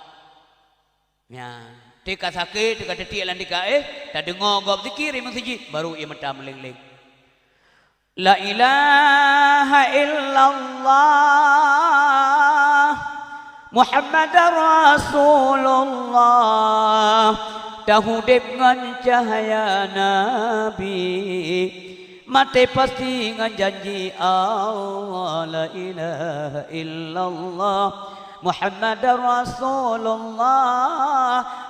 Ya, tika sakit, tika detik lan tika tak dengar gop zikir imam siji baru ia mata meleng-leng. La ilaha illallah Muhammadar Rasulullah dahudip ngan cahaya Nabi mati pasti ngan janji Allah. La ilaha illallah Muhammadar Rasulullah.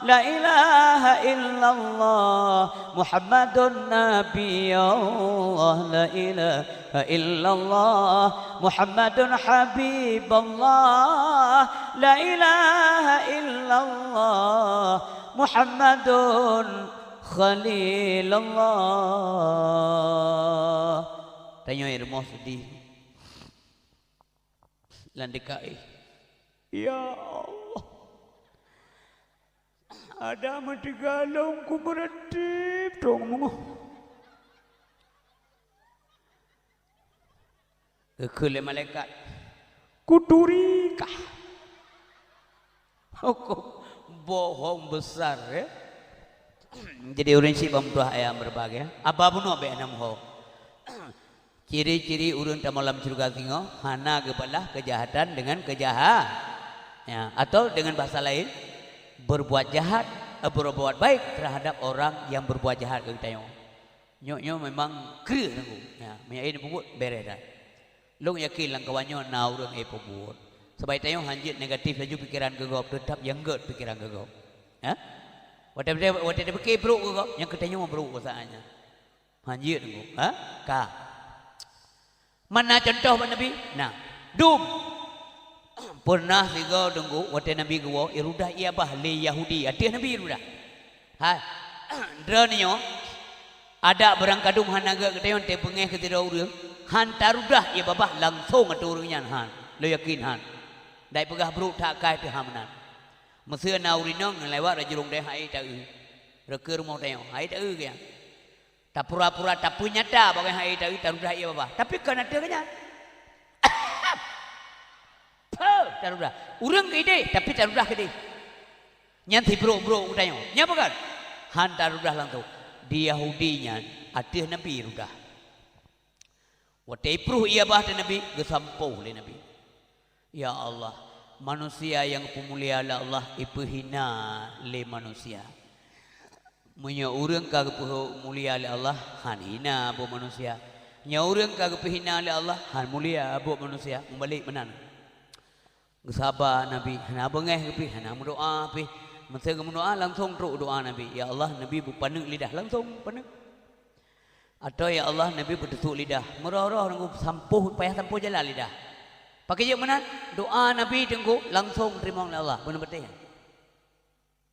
La ilaha illallah Muhammadun Nabi Allah. La ilaha illallah Muhammadun Habibullah. La ilaha illallah Muhammadun Khalilullah. Tanya ilmu sedih landikai. Ya Allah, ada mati galong ku beratip dong mu. Kekele malaikat kudurikah? Hukum bohong besar ya. Jadi urang si bamtuah ayam berbagai. Apa pun abe enam ho. Ciri-ciri urang tamalam surga singo hana gebalah kejahatan dengan kejahatan. Ya, atau dengan bahasa lain berbuat jahat, berbuat baik terhadap orang yang berbuat jahat ke kita. Nyo memang kira nangku. Ya, menyain pebut beres dah. Long yakin lang kawanyo na urang pebut. Sebab tayo hanjit negatif laju pikiran gegop tetap yang get pikiran gegop. Ya? Waktu dia fikir buruk gegop yang ketanyo buruk bahasanya. Hanjit nangku. Ha? Ka. Mana contoh Nabi? Nah, dum pernah tiga tunggu waktu Nabi gua irudah ia bah le Yahudi hati Nabi irudah. Hai, draniyo ada barang kadung hanaga kita yang te pengeh ketira urang hantarudah ia babah langsung aturunnya han lo yakin han dai pegah bro tak kai tu hamanan mesir naurinong lewat rajurung deh hai tak reker mau tengok hai tak ke tak pura-pura tak punya dah bagai hai tak tarudah ia babah tapi kan ada kanya tarudah urang ide tapi tarudah gede nyanti bro utanya nyapa kan han tarudah langsung di Yahudinya atih Nabi rudah watai pruh ia bah Nabi gesampuh le Nabi. Ya Allah, manusia yang pemulia Allah ipehina le manusia munya urang kagak mulia le Allah han hina bo manusia nya urang kagak pehina le Allah han mulia bo manusia membalik menan. Sabar Nabi, hana bengeh pi, hana berdoa pi. Masa berdoa langsung teruk doa Nabi. Ya Allah, Nabi berpaneng lidah langsung paneng. Atau ya Allah, Nabi bertutup lidah. Merah-rah nunggu sampuh payah sampuh jalan lidah. Pakai je mana? Doa Nabi tunggu langsung terima oleh Allah. Benar betul.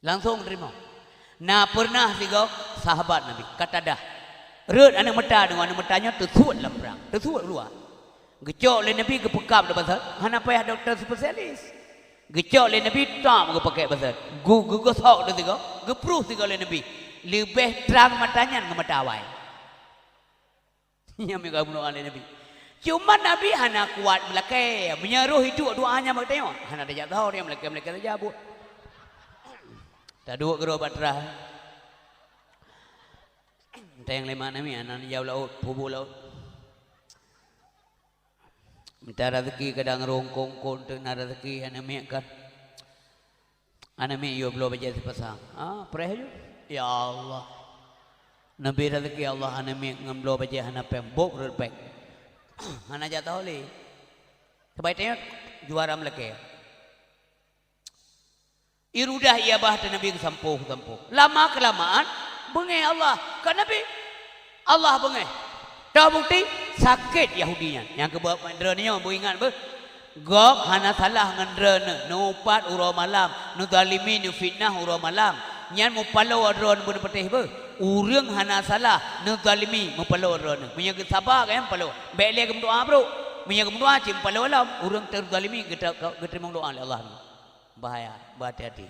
Langsung terima. Nah pernah tiga sahabat Nabi. Kata dah. Red anak meta dengan anak metanya tersuat dalam perang. Tersuat keluar. Gecok oleh Nabi ke pekap dah pasal. Hana payah doktor spesialis. Gecok oleh Nabi tam ke pakai pasal. Gu gosok dah tiga. Gepruh tiga oleh Nabi. Lebih terang matanya dengan mata awal. Yang mereka bunuh oleh Nabi. Cuma Nabi hana kuat melakai. Menyaruh itu doanya mereka tengok. Hana dah jatuh dia melakai saja bu. Tak dua gerobat terah. Yang lima nami anak jauh laut, pubu laut. Minta rezeki kadang rongkong konten rezeki anak mek kan. Anak mek yo belum baca sepasang. Pereh je. Ya Allah. Nabi rezeki Allah anak mek ngam belum baca anak pembok repek. Anak jatuh oleh. Sebaiknya juara meleke. Irudah ia bah Nabi kesampuh. Lama kelamaan bengai Allah kan Nabi. Allah bengai. Tahu bukti sakit Yahudinya. Yang kebuat mandrenya bu ingat ber. Gok hana salah ngendrena. Nupat uro malam. Nu zalimi nu fitnah uro malam. Nyan mu palau adron bu petih ber. Urang hana salah nu zalimi mu palau adron. Punya sabar kan palau. Baik dia ke doa bro. Punya ke doa cim palau alam. Urang terzalimi geterima doa oleh Allah. Bahaya, berhati-hati.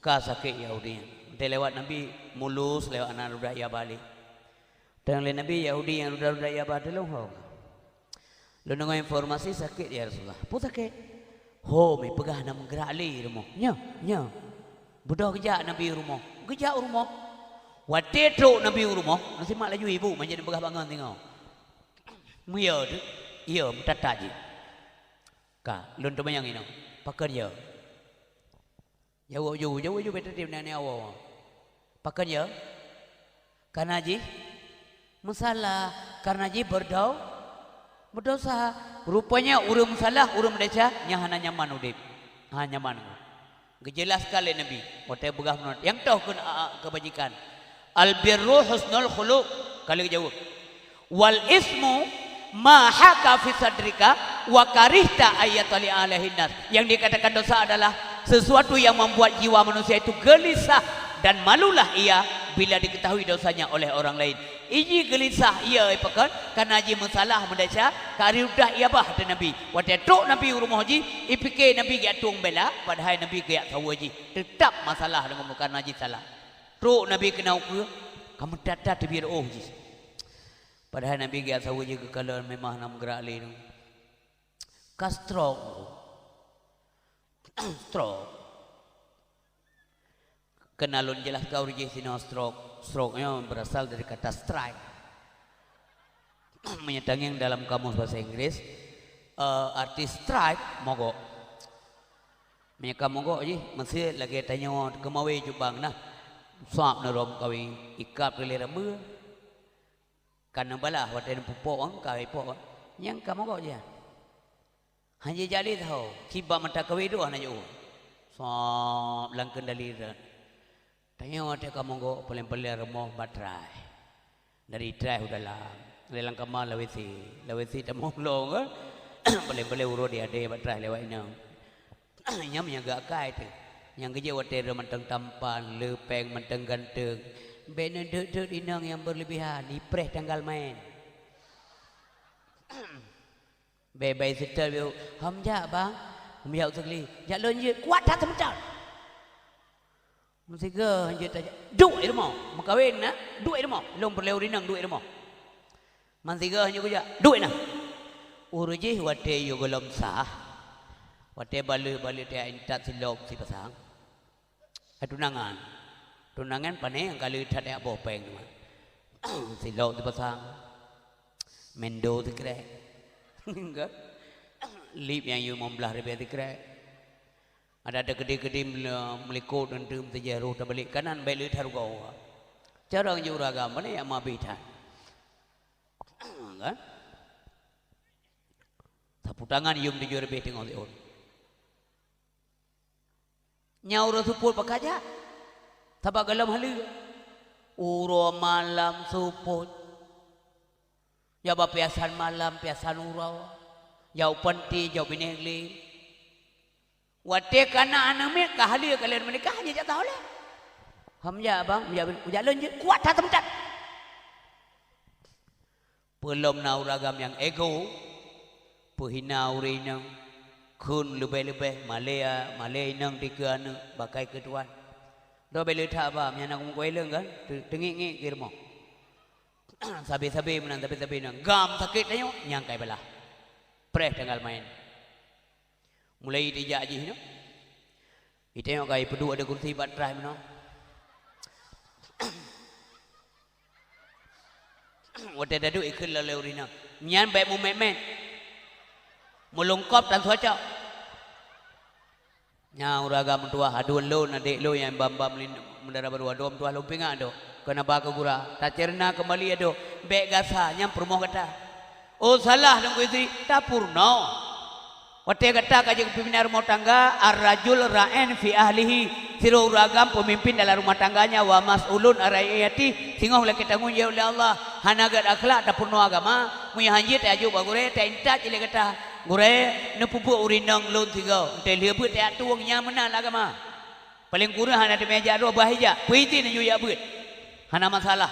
Ka sakit Yahudinya. Dia lewat Nabi mulus lewat anak rudak ia balik. Dan oleh Nabi Yahudi yang rudak ia balik long. Lu nengok informasi sakit ya Rasulullah. Apa sakit? Ho, mi pegah nak menggerak li rumah. Nya. Budak kejak Nabi rumah. Kejak rumah. Wate truk Nabi rumah. Nasi mak laju ibu menjadi pegah bangun tengok. Muya tu. Iya, mentatak je. Ka, lu tu bayang ini. Pakai dia. Jauh betul dia ni awal. Pakai dia. Karena ji masalah, karena ji berdosa. Rupanya urum salah, urum deca, nyahana nyaman udip. Nyaman. Gejelas sekali Nabi. Waktu begah menurut. Yang tahu kebajikan. Al-birru husnul khuluq. Kali jawab. Wal ismu ma haka fi sadrika wa karihta ayatali alaihin nas. Yang dikatakan dosa adalah sesuatu yang membuat jiwa manusia itu gelisah dan malulah ia bila diketahui dosanya oleh orang lain. Iji gelisah ia ipakan karena ji masalah mendaca kari udah ia bah ada Nabi. Waktu tok Nabi rumah ji ipike Nabi giat tung bela padahal Nabi giat tahu ji tetap masalah dengan karena ji salah. Tok Nabi kena ukur kamu data tebir ji. Padahal Nabi giat tahu ji kalau memang nam gerak lain. Stroke. Kenalun jelas kau rejeki sini stroke. Stroke-nya berasal dari kata strike. Menyetang yang dalam kamus bahasa Inggris arti strike mogok. Menyeka mogok je mesti lagi tanya kemawe jubang nah. Suap nerom kawi ikap lele rambut. Karena balah wadah pupuk ang kawi pupuk. Yang kamu mogok je. Hanya jadi tahu kiba mata kawi itu hanya jauh. Suap langkan dalira. Tanya wadah kamu go paling remah batrai. Dari trai udah lah. Lelang kamal lawesi tamu long kan. Paling urut dia ada batrai lewat ini. Nyam yang gak kait tu. Yang kerja wadah mentang tampan, lepeng mentang ganteng. Bena dek inang yang berlebihan, ipreh tanggal main. Bye setel biu. Hamja bang. Hamja sekali. Jalan je kuat tak sementar. Mesti ke hanya tanya, duit rumah, makawin na, duit rumah, long perlu rinang duit rumah. Mesti ke hanya kerja, duit na. Uruji wate yo golom sah, wate balu dia intat silok si pasang. Tunangan panai yang kali tak ada bopeng, silok si pasang, mendo si krek, enggak, lip yang yo membelah lebih si krek. Ada gede-gede melikut dan tum terjeruh terbalik kanan balik tergau. Cara juragam mana yang mabitan, kan? Sapu tangan yum dijur lebih tengok liun. Nyaur supul pakaja, tabak galam halu. Uro malam supul. Jawab piasan malam piasan urau. Jauh penti jauh binegli. Wate kana aname kahali kalian menikah hanya jatuh oleh. Hamja bang, jalan je kuat tak tempat. Belum nau ragam yang ego, perhina urinang, kun lebih-lebih Malaya nang tiga anu bakai ketuan. Dah beli tak apa, yang nak mengkuai leng kan, tengik-ngik kirmo. Sabi-sabi menang, sabi-sabi nang gam sakit tanya, nyangkai belah. Preh tenggal main. Mulai dijak je, no. Itu yang kai pedua ada kursi baterai mana. Wate dadu ikut lalu urina. Nyan baik mu memen. Mulungkop dan cuaca. Nya uraga mentua aduan lo adik lo yang bam-bam mendara baru adom tua lo pinga do. Kena baka gura. Tak cerna kembali ado. Baik gasa nyam permoh kata. Oh salah dong istri. Tak purno. Wate kata kajian pimpinan rumah tangga ar-rajul ra'in fi ahlihi. Siro ragam pemimpin dalam rumah tangganya wa mas'ulun ar-ra'iyati singoh laki tanggung jawab oleh Allah hanagat akhlak tak purno agama muya hanjit aju bagure ta inta cile kata gure ne pupu urinang lon tiga te lebeut te atuang nya menal agama paling kurang hana de meja do bahaya puiti ne ya beut hana masalah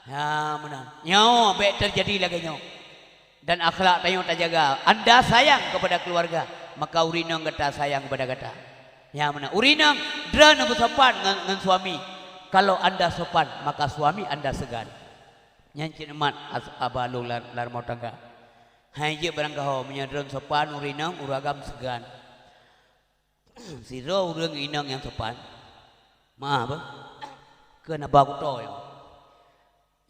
ya menal nyawa baik terjadi lagi nyawa dan akhlak tayo tak jaga anda sayang kepada keluarga maka urinang kata sayang kepada kata ya mana urinang drana bersopan dengan suami kalau anda sopan maka suami anda segan nyancin emat abalu lar mau tangga hanya barang kau menyadran sopan urinang uragam segan siro urang inang yang sopan mah apa kena bagu toy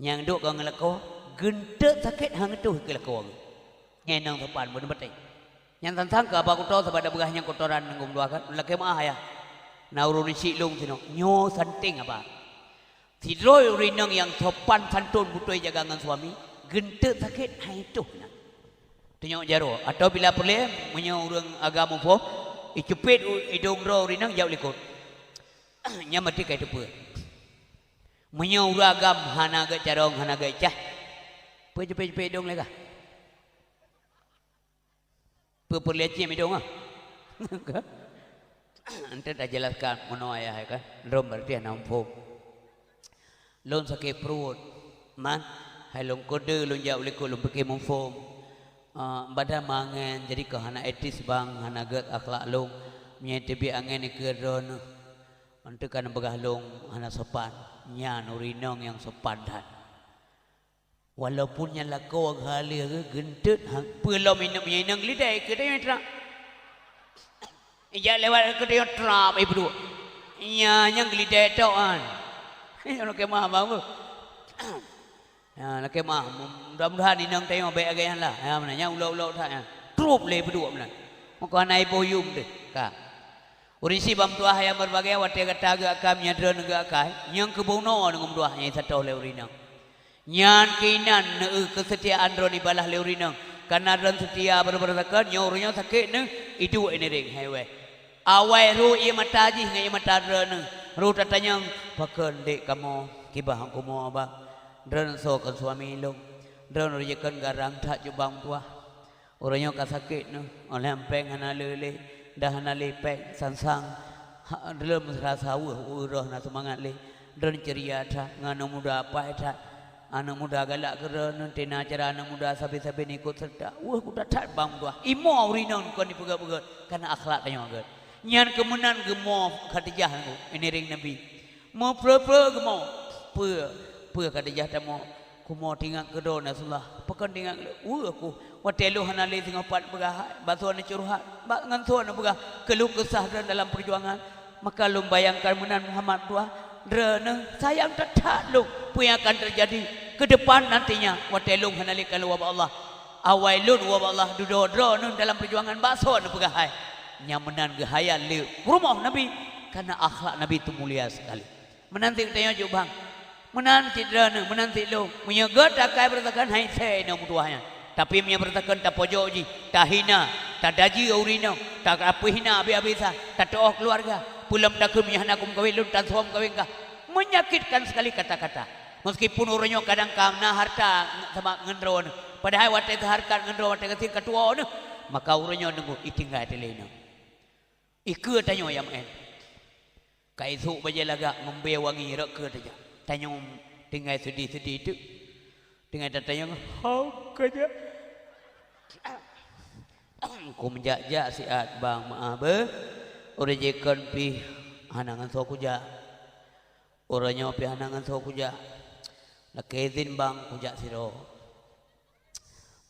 yang duk kau ngelako gentek sakit hang tu kelako nyenang sopan bodoh betul yang tentang ke apa kuto sebab ada begahnya kotoran nanggung doakan laki mah ya naurun silung sino nyo santing apa tidroi urinang yang sopan santun butoi jagangan suami gentek sakit hai itu nah tunjuk jaro atau bila boleh menyo urang agama po icepit hidung ro urinang jauh likut nya mati kai depe menyo uragam hana ga carong hana ga cah pe dong lega perlihatnya midong ah. Ante dah jelaskan mono ayah kan. Rom berarti nampung. Lon sakit perut. Man, hai lon kode lon jauh lekuk lon pakai mumfom. Badan mangan jadi ke hana etis bang hana gat akhlak long. Nya tebi angen ke ron. Ante kan begah long hana sopan. Nya nurinong yang sopan dah. Walaupun yang lakau halia ke gentet pelau minum yang nang lidai ke dia tra ya lewat ke dia tra ibu nya yang lidai tauan nak kemah bang ya nak kemah mudah-mudahan inang tengok baik agayan lah ya mananya ulau-ulau tak ya trup le berdua mana maka nai boyum deh ka urisi bam tuah yang berbagai wate kata agak kami nyadran agak kai yang kebono dengan dua yang satu le urinang nyan kinan kesetiaan ron ibalah leurinang karena ron setia berberatakan nyornya sakit ne itu ini ring hewe awai ru ia mataji ngai mata ron ru tatanya paken dek kamu kibah aku mau abang ron sokan suami long ron rejekan garang tak jubang tua orangnya ka sakit ne oleh empeng hana lele dah hana lepek sansang dalam rasa urah na semangat le ron ceria ta ngano muda apa ta anak muda galak kerana tena acara anak muda sabi-sabi ni ikut serta wah kuda tak bang tua imo urinang kon dipegat-pegat karena akhlak tanya agak nyan kemenan gemo Khadijah ini ring nabi mau pro gemo pe Khadijah tamo ku mau tinggal kedo nasullah pekan tinggal aku watelu hanali tengok pat begah basuan curhat bak ngantuan begah keluh kesah dalam perjuangan maka lu bayangkan menan Muhammad tua drana sayang tak lu apa yang akan terjadi ke depan nantinya watelung hanalikan wabah Allah awailun wabah Allah dudodro dalam perjuangan bakso pegahai nyamenan gehaya le rumah Nabi karena akhlak Nabi itu mulia sekali menanti tanya jo bang menanti drana menanti lu menyegat akai bertakan hai saya nak mutuahnya tapi punya bertakan tak pojok ji tak hina tak daji urina tak apa hina habis-habisan tak doa keluarga pulam dakun punya anak kawin lu dan suam kawin kah menyakitkan sekali kata-kata meskipun orangnya kadang kamna harta sama ngendron padahal wate harkat ngendron wate kasih ketua ne maka orangnya nunggu itinggal telena ikut tanya yang en Kai su baje laga ngombe wangi rek ke aja. Tanyong tinggal sedih-sedih itu. Tinggal tanyong hau kaja. Ku menjak-jak siat bang maaf be. Ora jekon pi hanangan so kuja. Ora nyo pi hanangan so kuja. Lakezin bang kuja siro.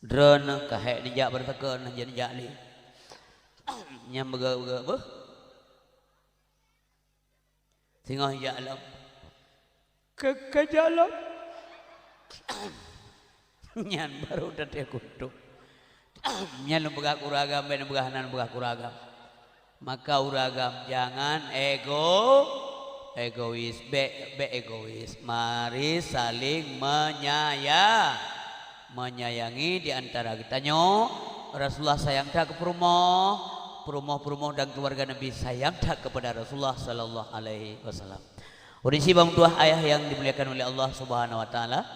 Drone kahek dijak bertekan jan jak li. Nyam bega-bega be. Singoh jalan ke jalan nyan baru date kutu nyan begak uragam ben begahanan begak uragam maka uragam jangan egois be egois mari saling menyayangi di antara kita nyo Rasulullah sayang tak ke perumoh dan keluarga Nabi sayang tak kepada Rasulullah sallallahu alaihi wasallam. Urisi bang dua ayah yang dimuliakan oleh Allah Subhanahu wa taala.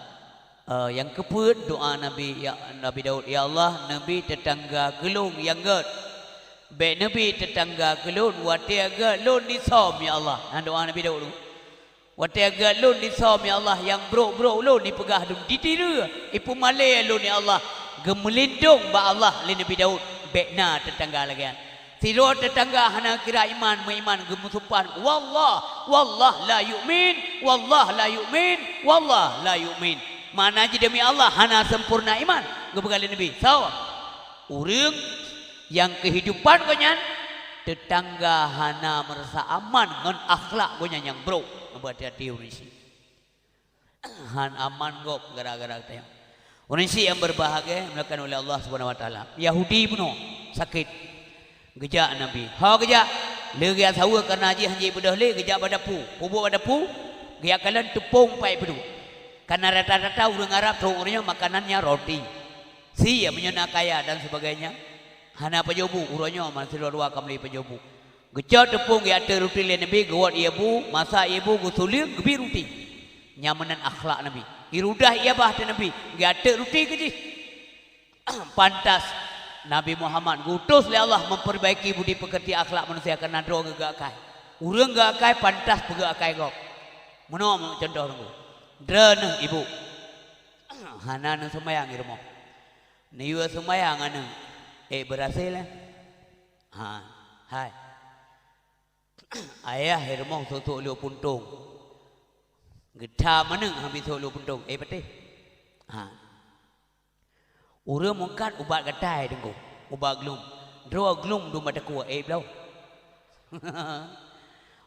Yang keput doa Nabi Daud, ya Allah Nabi tetangga gelung yang ged. Be Nabi tetangga gelun watiaga lun disom ya Allah. Doa Nabi Daud. Watiaga lun disom ya Allah yang bro lun dipegah dun ditiru. Ipu malai lun ya Allah. Gemelindung ba Allah li Nabi Daud. Bekna tetangga lagi. Tiro tetangga hana kira iman mengiman gemusupan wallah la yu'min wallah la yu'min mana je demi Allah hana sempurna iman gebegali Nabi so urang yang kehidupan konyan tetangga hana merasa aman ngan akhlak konyan yang bro ngebuat hati urisi han aman gop gara-gara tayang urisi yang berbahagia melakukan oleh Allah Subhanahu wa taala Yahudi puno sakit gejak Nabi. Ha gejak. Legia sawa karena haji hanji bedah le gejak badapu. Pubuk badapu. Gejak kalian tepung pai pedu. Karena rata-rata orang Arab orangnya makanannya roti. Si yang menyena kaya dan sebagainya. Hana pejobu urangnya masih luar kamli pejobu. Gejak tepung gejak te roti le Nabi gawat ibu, masa ibu gusulir gebi roti. Nyamanan akhlak Nabi. Irudah ia bah te Nabi. Gejak te roti keji. Pantas Nabi Muhammad gutus oleh Allah memperbaiki budi pekerti akhlak manusia karena dro gak kai. Urang gak kai pantas pegak kai gok. Muno contoh nunggu. Dren ibu. Hanan semayang irmo. Niwa semayang anu. Berhasil lah. Hai. Ayah irmo sotok liu puntung. Geda meneng habis sotok liu puntung. Patih. Urang mungkat ubat gatai dengku. Ubat glum. Dro glum du mata kuat belau.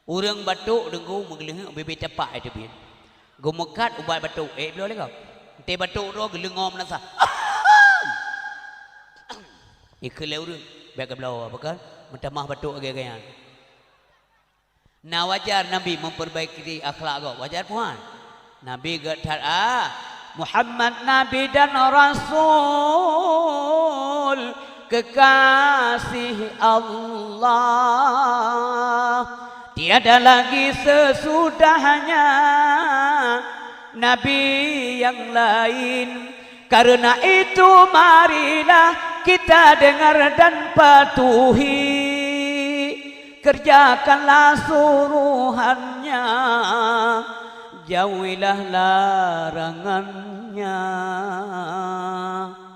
Urang batuk dengku mengeleng bebe capak itu bin. Gomekat ubat batuk belau le kau. Te batuk ro gelengom nasa. Ikele urang beg belau apa kan? Mentamah batuk agak-agayan. Nah wajar Nabi memperbaiki akhlak kau. Wajar puan. Nabi gatar Muhammad Nabi dan Rasul kekasih Allah tiada lagi sesudahnya Nabi yang lain karena itu marilah kita dengar dan patuhi kerjakanlah suruhannya jauhilah larangannya.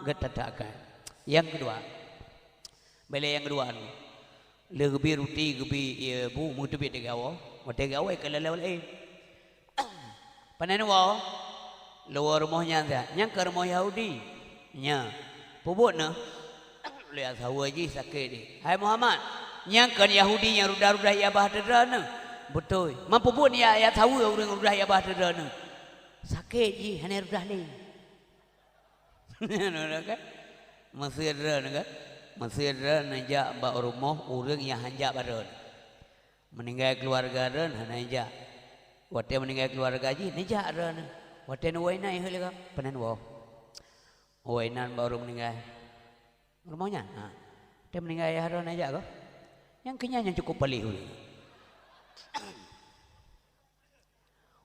Getadakan. Yang kedua. Bela yang kedua anu. Legebi ruti gebi bu mutebi degawo. Mate gawe kelelewal Panen wa luar rumahnya nya. Nya ke rumah Yahudi. Nya. Pubukna lihat sawa ji sakit ni. Hai Muhammad, nya ke Yahudi nya rudah-rudah ya bahdana. Betul. Mampu pun ya ayat tahu orang rudah ya bah terana. Sakit je hanya rudah ni. Kan? Masih terana kan? Masih terana najak mbak rumah orang yang hanjak badan. Meninggal keluarga dan hanya Wate meninggal keluarga je najak terana. Wate nuwaina ihul kan? Panen wo. Wainan baru meninggal. Rumahnya. Dia meninggal ya terana najak ko. Yang kenyanya cukup palih.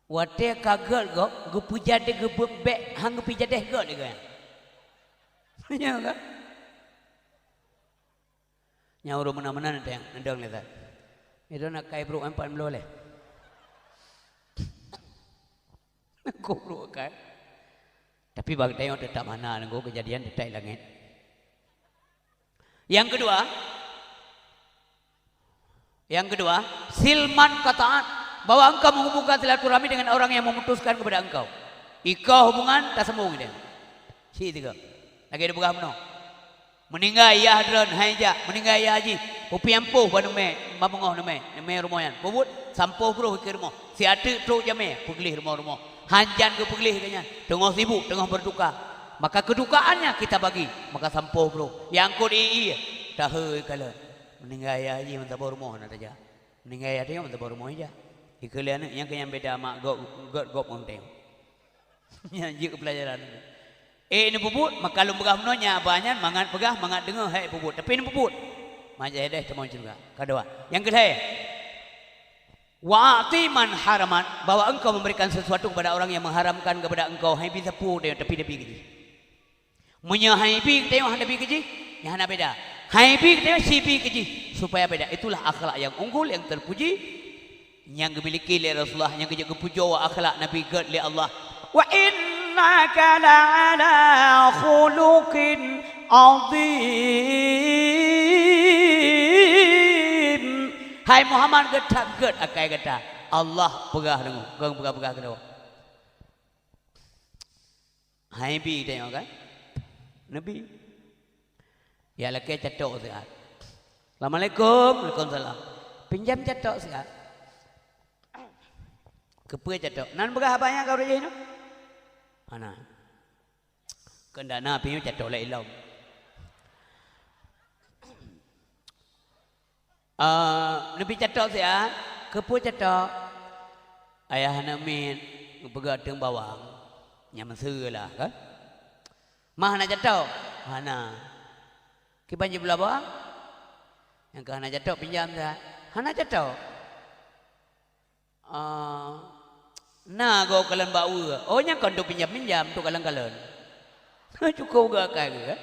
Wate kagel go gepuja de gebek hang gepija deh go de kan. Ya kan? Nyauro mana-mana teh ndang le ta. Itu nak kai bro empat melo le. Kubruk kan. Tapi bagi tengok tetap mana nengko kejadian detai langit. Yang kedua, silman qata'at, bahwa engkau menghubungkan silaturahmi dengan orang yang memutuskan kepada engkau. Ika hubungan tak sambung dia. Si tiga. Lagi ada berapa no? Meninggal ya hadran haija, meninggal ya haji. Upi ampuh pada me, mapungoh neme rumoyan. Pubut sampuh bro ke rumah. Si ada tro jame, pergelih rumah. Hanjan ke pergelih kanya. Tengah sibuk, tengah berduka. Maka kedukaannya kita bagi, maka sampuh bro. Yang kau di dah hei kala. Meninggal ya haji mentah bawa rumah nak aja. Meninggal ya dia mentah bawa rumah aja. Ikalian yang kenyang beda mak gop monteng. Yang ke pelajaran. Ini puput, maka lu begah menonya banyak mangat pegah mangat dengar hai puput. Tapi ini puput. Majai deh teman juga. Kedua. Yang kedua. Wa'ati man haraman, bahwa engkau memberikan sesuatu kepada orang yang mengharamkan kepada engkau hai bisa pu dia tepi keji. Munya hai pi tengok tepi keji, yang hana beda. Hai pi tengok si pi keji supaya beda. Itulah akhlak yang unggul yang terpuji yang dimiliki oleh Rasulullah, yang kepuja wa akhlak Nabi gad oleh Allah. Wa innaka la'ala khuluqin azim. Hai Muhammad gad akai kata Allah pegah dengu, kau pegah kena. Hai bi tengok kan? Nabi. Ya laki catok sihat. Assalamualaikum, waalaikumsalam. Pinjam catok sihat. Kepe catok. Nan pegah banyak kau rejeh no? Ana. Kendana pinjam catok la ilau. Nabi catok sihat, kepe catok. Ayah namin pegah teng bawang. Nyaman selah kan? Mah nak catok. Hana. Kibanji belah bawang. Yang kahana catok pinjam sihat. Hana catok. Nah kau kalian bawa. Oh yang kau tu pinjam tu kalian. Cukup gak kaya.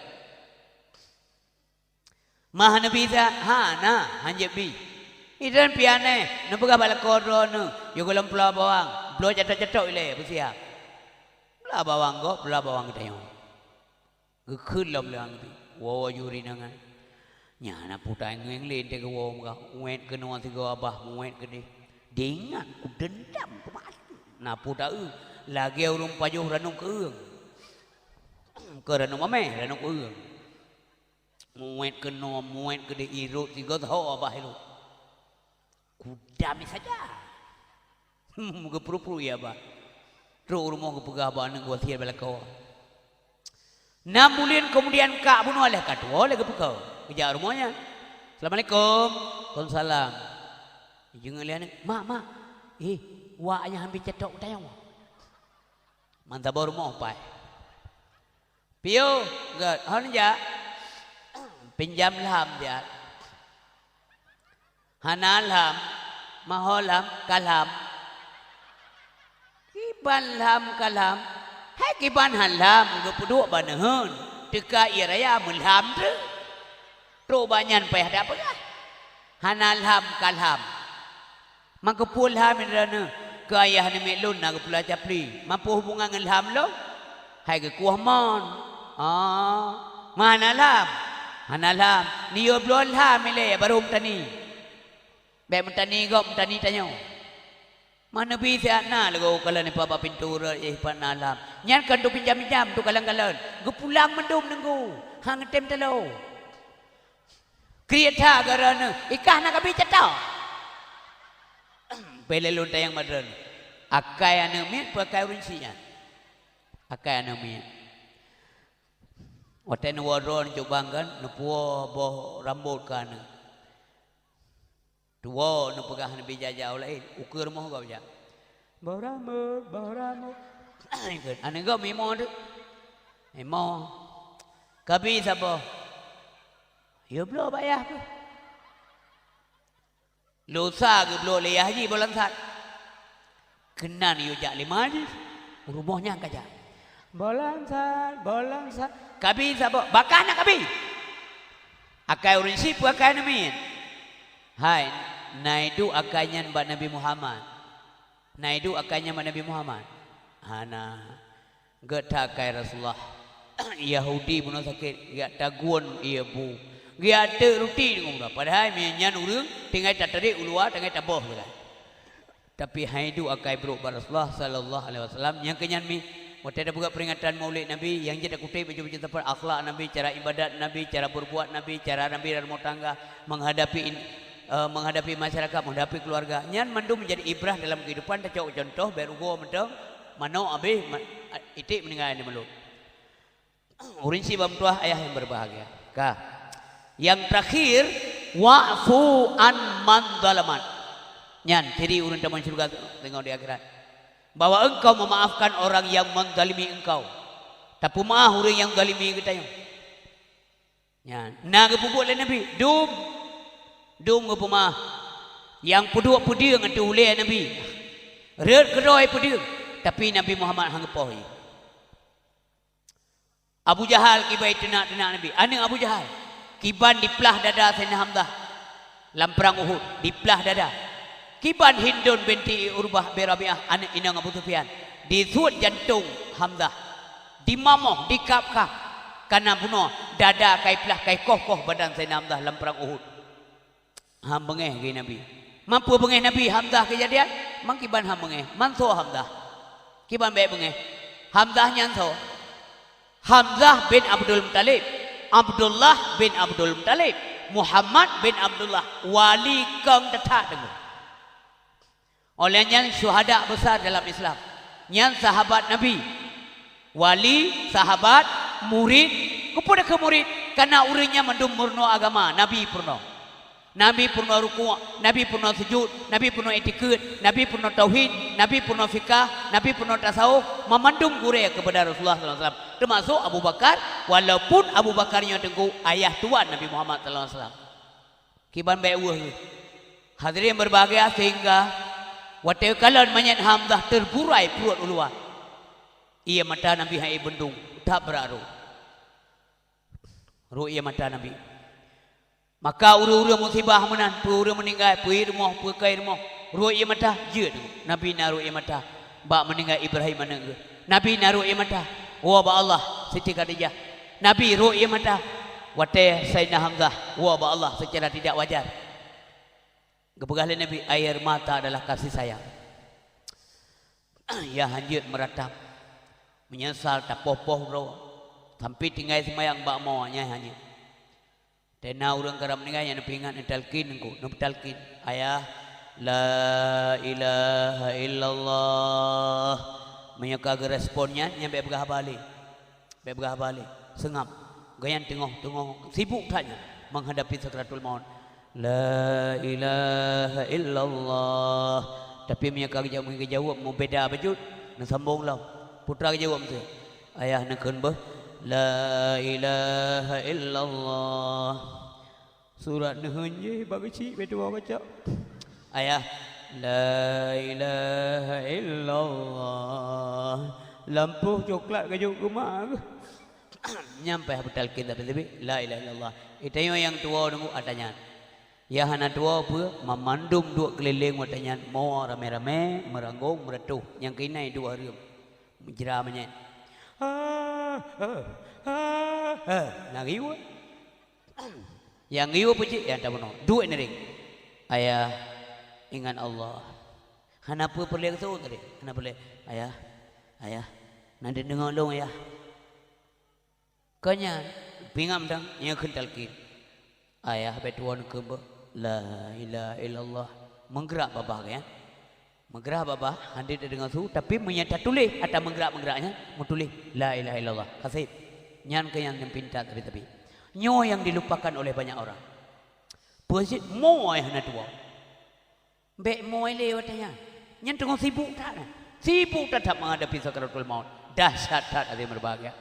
Mah nabi sa na hanjep bi. Idan piane nabuka bala koron yo kalian pula bawang. Blo catok ile bersiap. Pula bawang go, pula bawang kita yo. Gekun lam lang bi. Wo yuri nangan. Nyana putai ngeng len te wo mga. Uwet ke no tigo abah, uwet ke di. Dengan ku dendam ke mati. Nah puta lagi urung pajuh ranung ke eung. Ke ranung mame, ranung ke eung. Muet ke no, muet ke di irut tiga tahu abah itu. Kudami saja. Muka puru-puru ya abah. Terus rumah ke pegah abah neng gua tiar bala kau. 6 bulan kemudian kak bunuh oleh katua oleh ke pegah. Kejar rumahnya. Assalamualaikum. Waalaikumsalam. Jangan lihat ni, mak, waknya hampir cetok tayang. Mantap baru mau pai. Pio, gak, hon ja, pinjam lam dia. Hanan lam, mahol lam, kalam. Kiban lam kalam, hai kiban han lam, gak puduk banehun. Teka iraya mulham tu, tu banyan payah dah apa? Hanan lam kalam. Maka pula mirana ke ayah ni melun nak pula capli. Mampu hubungan dengan ham lo? Hai ke kuah mon. Mana lam? Mana lam? Ni yo belum lam ile baru mtani. Be mtani go mtani tanya. Mana bisa na lagu kalau ni papa pintu pana lam. Nyan kan tu pinjam tu kalang-kalang. Gu pulang mendum nenggu. Hang tem telo. Kriata garana ikah nak kabi cetau. Pelelun tayang madran. Akai anamit pakai rincian. Akai anamit. Waktu nu waron cobangan nupuo boh rambut kan. Tuo nu pegah nu bijajau lain. Ukur moh kau ja. Boh rambut. Ane kau mimo tu. Mimo. Kabi sabo. Yo belum bayar tu. Lusa ke belum leh haji bulan sat. Kena ni ujak lima ni. Rumahnya kaja. Bulan sat. Kabi sabo. Bakah nak kabi. Akai urun sipu akai namin. Hai. Naidu akainya mbak Nabi Muhammad. Hana getakai Rasulullah Yahudi pun sakit gak taguan ia bu gak ada rutin ngomong padahal menyan urang tinggal tak tarik ulua tinggal tak boh tapi haidu akai bro Rasulullah sallallahu alaihi wasallam yang kenyan mi waktu ada buka peringatan Maulid Nabi yang jadi kutip baju-baju tempat akhlak Nabi, cara ibadat Nabi, cara berbuat Nabi, cara Nabi dan rumah tangga menghadapi masyarakat, menghadapi keluarga. Nyan mandu menjadi ibrah dalam kehidupan. Tak contoh berugo mentang mano abe itik meninggal di malu. Urin si bam tuah ayah yang berbahagia. Kah. Yang terakhir wa'fu an man zalaman. Nyan ciri urun taman surga tengok di akhirat. Bahwa engkau memaafkan orang yang menzalimi engkau. Tapi maaf orang yang zalimi kita yang. Ya, na kepupuk le Nabi, dum kepumah. Yang puduk pudiang itu oleh Nabi. Red keroi pudiang, tapi Nabi Muhammad hangpohi. Abu Jahal kibai tenak Nabi. Ane Abu Jahal kiban diplah dada Sayyidina Hamzah. Dalam perang Uhud diplah dada. Kiban Hindun binti Urbah bin Rabi'ah anak inang Abu Sufyan disuat jantung Hamzah dimamoh dikap-kap karena bunuh dada kai pelah kai koh badan Sayyidina Hamzah dalam perang Uhud. Ham bengeh ke Nabi. Mampu bengeh Nabi Hamzah kejadian mang kiban ham bengeh manso Hamzah. Kiban baik bengeh. Hamzah nyanso. Hamzah bin Abdul Muttalib, Abdullah bin Abdul Muttalib, Muhammad bin Abdullah wali kang detak dengar. Olehnya syuhada besar dalam Islam. Nyan sahabat Nabi. Wali, sahabat, murid, kepada ke murid. Karena urinya mendum murno agama. Nabi purno. Nabi purno ruku', Nabi purno sujud, Nabi purno itikad, Nabi purno tauhid, Nabi purno fikah, Nabi purno tasawuf. Memandum gure kepada Rasulullah SAW. Termasuk Abu Bakar. Walaupun Abu Bakarnya tengku ayah tuan Nabi Muhammad SAW. Kiban baik uah. Hadirin berbahagia sehingga waktu kalian menyet Hamzah terburai perut ulua. Ia mata Nabi hai bendung tak beraru. Ia mata Nabi. Maka uru-uru musibah menan, uru meninggal, puir rumah, pukai rumah. Ia mata je Nabi naruh ia mata. Bak meninggal Ibrahim mana ke? Nabi naruh ia mata. Wa ba Allah Siti Khadijah. Nabi ia mata. Waktu Sayyidina Hamzah. Wa ba Allah secara tidak wajar. Kepegahlah Nabi, air mata adalah kasih sayang. Ya hanjut meratap. Menyesal tak popoh bro. Sampai tinggal semayang bak maunya hanya. Tena orang karam meninggal yang nepingat netalkin engkau. Netalkin. Ayah. La ilaha illallah. Menyeka responnya. Nyampe begah balik. Begah balik. Sengap. Gayan tengok. Sibuk tanya. Menghadapi sakratul maut. La ilaha illallah. Tapi mereka jawab mau beda baju. Nak sambung lah. Putra jawab tu. Ayah nak kenbah. La ilaha illallah. Surat nahunye bagi cik betul baca. Ayah. La ilaha illallah. Lampu coklat kajuk rumah. Nyampe betul kita tapi la ilaha illallah. Itu yang tua nunggu adanya. Ya hana tua apa? Memandum dua keliling watanya mau rame-rame meranggung meretuh. Yang kini dua hari menjeramnya. Nangiwa. Yang ngiwa puji yang tak benar. Dua ini. Ayah ingat Allah. Hana apa perlu yang tu tadi? Hana boleh. Ayah. Nanti dengar dong ayah. Kanya pingam dang yang kentalkin. Ayah betuan ke La ilaha illallah. Menggerak babah kan? Menggerak babah hadir dengan su tapi menyata tulis atau menggerak-menggeraknya menulis la ilaha illallah. Kasih. Nyan ke yang pintar tapi nyo yang dilupakan oleh banyak orang. Puasit mo ayah na tua. Bek mo lewatnya. Nyan tengok sibuk tak? Sibuk tak menghadapi sakaratul maut. Dahsyat tak ada berbahagia.